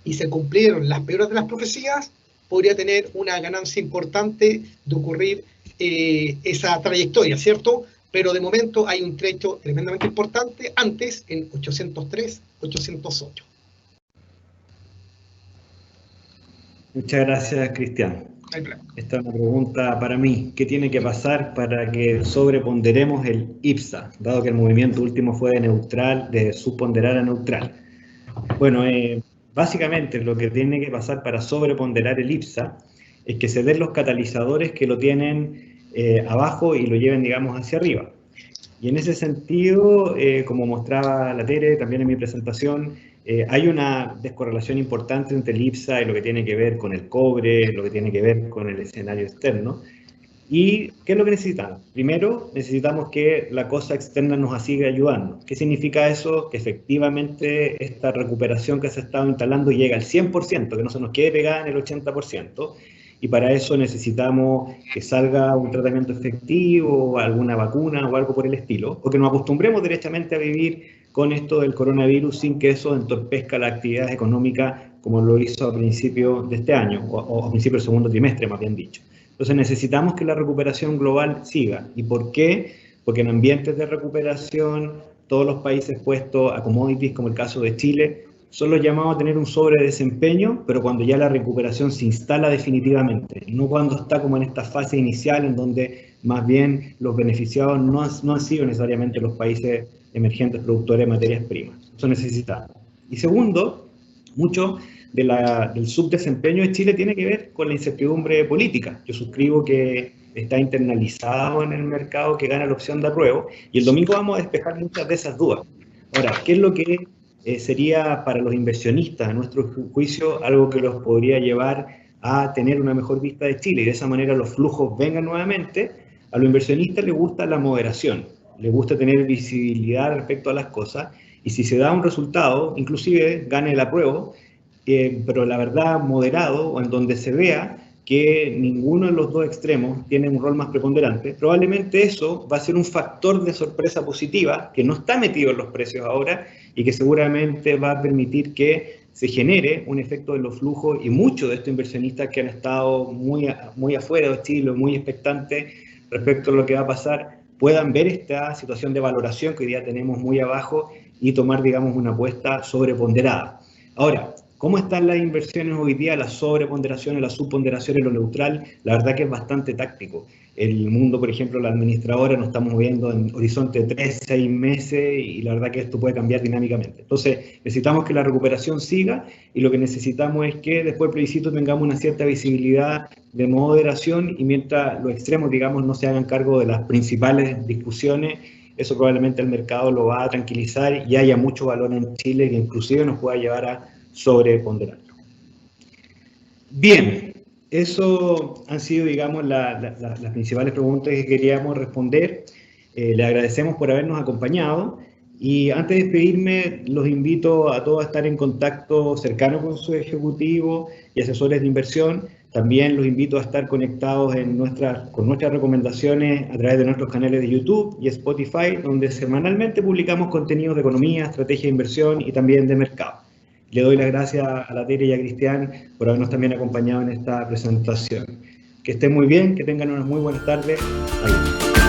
y se cumplieron las peores de las profecías, podría tener una ganancia importante de ocurrir esa trayectoria, ¿cierto? Pero de momento hay un trecho tremendamente importante antes en 803, 808. Muchas gracias, Cristian. Esta es una pregunta para mí. ¿Qué tiene que pasar para que sobreponderemos el IPSA, dado que el movimiento último fue de subponderar a neutral? Bueno, básicamente lo que tiene que pasar para sobreponderar el IPSA es que se den los catalizadores que lo tienen abajo y lo lleven, digamos, hacia arriba. Y en ese sentido, como mostraba la Tere también en mi presentación, hay una descorrelación importante entre el IPSA y lo que tiene que ver con el cobre, lo que tiene que ver con el escenario externo. ¿Y qué es lo que necesitamos? Primero, necesitamos que la cosa externa nos siga ayudando. ¿Qué significa eso? Que efectivamente esta recuperación que se ha estado instalando llega al 100%, que no se nos quede pegada en el 80%, y para eso necesitamos que salga un tratamiento efectivo, alguna vacuna o algo por el estilo, o que nos acostumbremos derechamente a vivir con esto del coronavirus sin que eso entorpezca la actividad económica como lo hizo a principios de este año, o a principios del segundo trimestre, más bien dicho. Entonces necesitamos que la recuperación global siga. ¿Y por qué? Porque en ambientes de recuperación, todos los países puestos a commodities, como el caso de Chile, son los llamados a tener un sobredesempeño, pero cuando ya la recuperación se instala definitivamente, no cuando está como en esta fase inicial en donde más bien los beneficiados no han sido necesariamente los países emergentes productores de materias primas. Eso necesitamos. Y segundo, mucho del subdesempeño de Chile tiene que ver con la incertidumbre política. Yo suscribo que está internalizado en el mercado que gana la opción de apruebo, y el domingo vamos a despejar muchas de esas dudas. Ahora, ¿qué es lo que sería para los inversionistas, a nuestro juicio, algo que los podría llevar a tener una mejor vista de Chile y de esa manera los flujos vengan nuevamente? A los inversionistas les gusta la moderación, les gusta tener visibilidad respecto a las cosas, y si se da un resultado, inclusive gane el apruebo, pero la verdad moderado, o en donde se vea que ninguno de los dos extremos tiene un rol más preponderante, probablemente eso va a ser un factor de sorpresa positiva que no está metido en los precios ahora y que seguramente va a permitir que se genere un efecto de los flujos, y muchos de estos inversionistas que han estado muy afuera de Chile, muy expectantes respecto a lo que va a pasar, puedan ver esta situación de valoración que hoy día tenemos muy abajo y tomar, digamos, una apuesta sobreponderada. Ahora, ¿cómo están las inversiones hoy día? La sobreponderación, la subponderación, lo neutral, la verdad que es bastante táctico. El mundo, por ejemplo, la administradora nos estamos moviendo en horizonte de 3, 6 meses, y la verdad que esto puede cambiar dinámicamente. Entonces, necesitamos que la recuperación siga, y lo que necesitamos es que después del plebiscito tengamos una cierta visibilidad de moderación, y mientras los extremos, digamos, no se hagan cargo de las principales discusiones, eso probablemente el mercado lo va a tranquilizar y haya mucho valor en Chile que inclusive nos pueda llevar a sobreponderarlo. Bien, eso han sido, digamos, las principales preguntas que queríamos responder. Le agradecemos por habernos acompañado, y antes de despedirme los invito a todos a estar en contacto cercano con su ejecutivo y asesores de inversión. También los invito a estar conectados con nuestras recomendaciones a través de nuestros canales de YouTube y Spotify, donde semanalmente publicamos contenidos de economía, estrategia de inversión y también de mercado. Le doy las gracias a la Tere y a Cristian por habernos también acompañado en esta presentación. Que estén muy bien, que tengan unas muy buenas tardes. Adiós.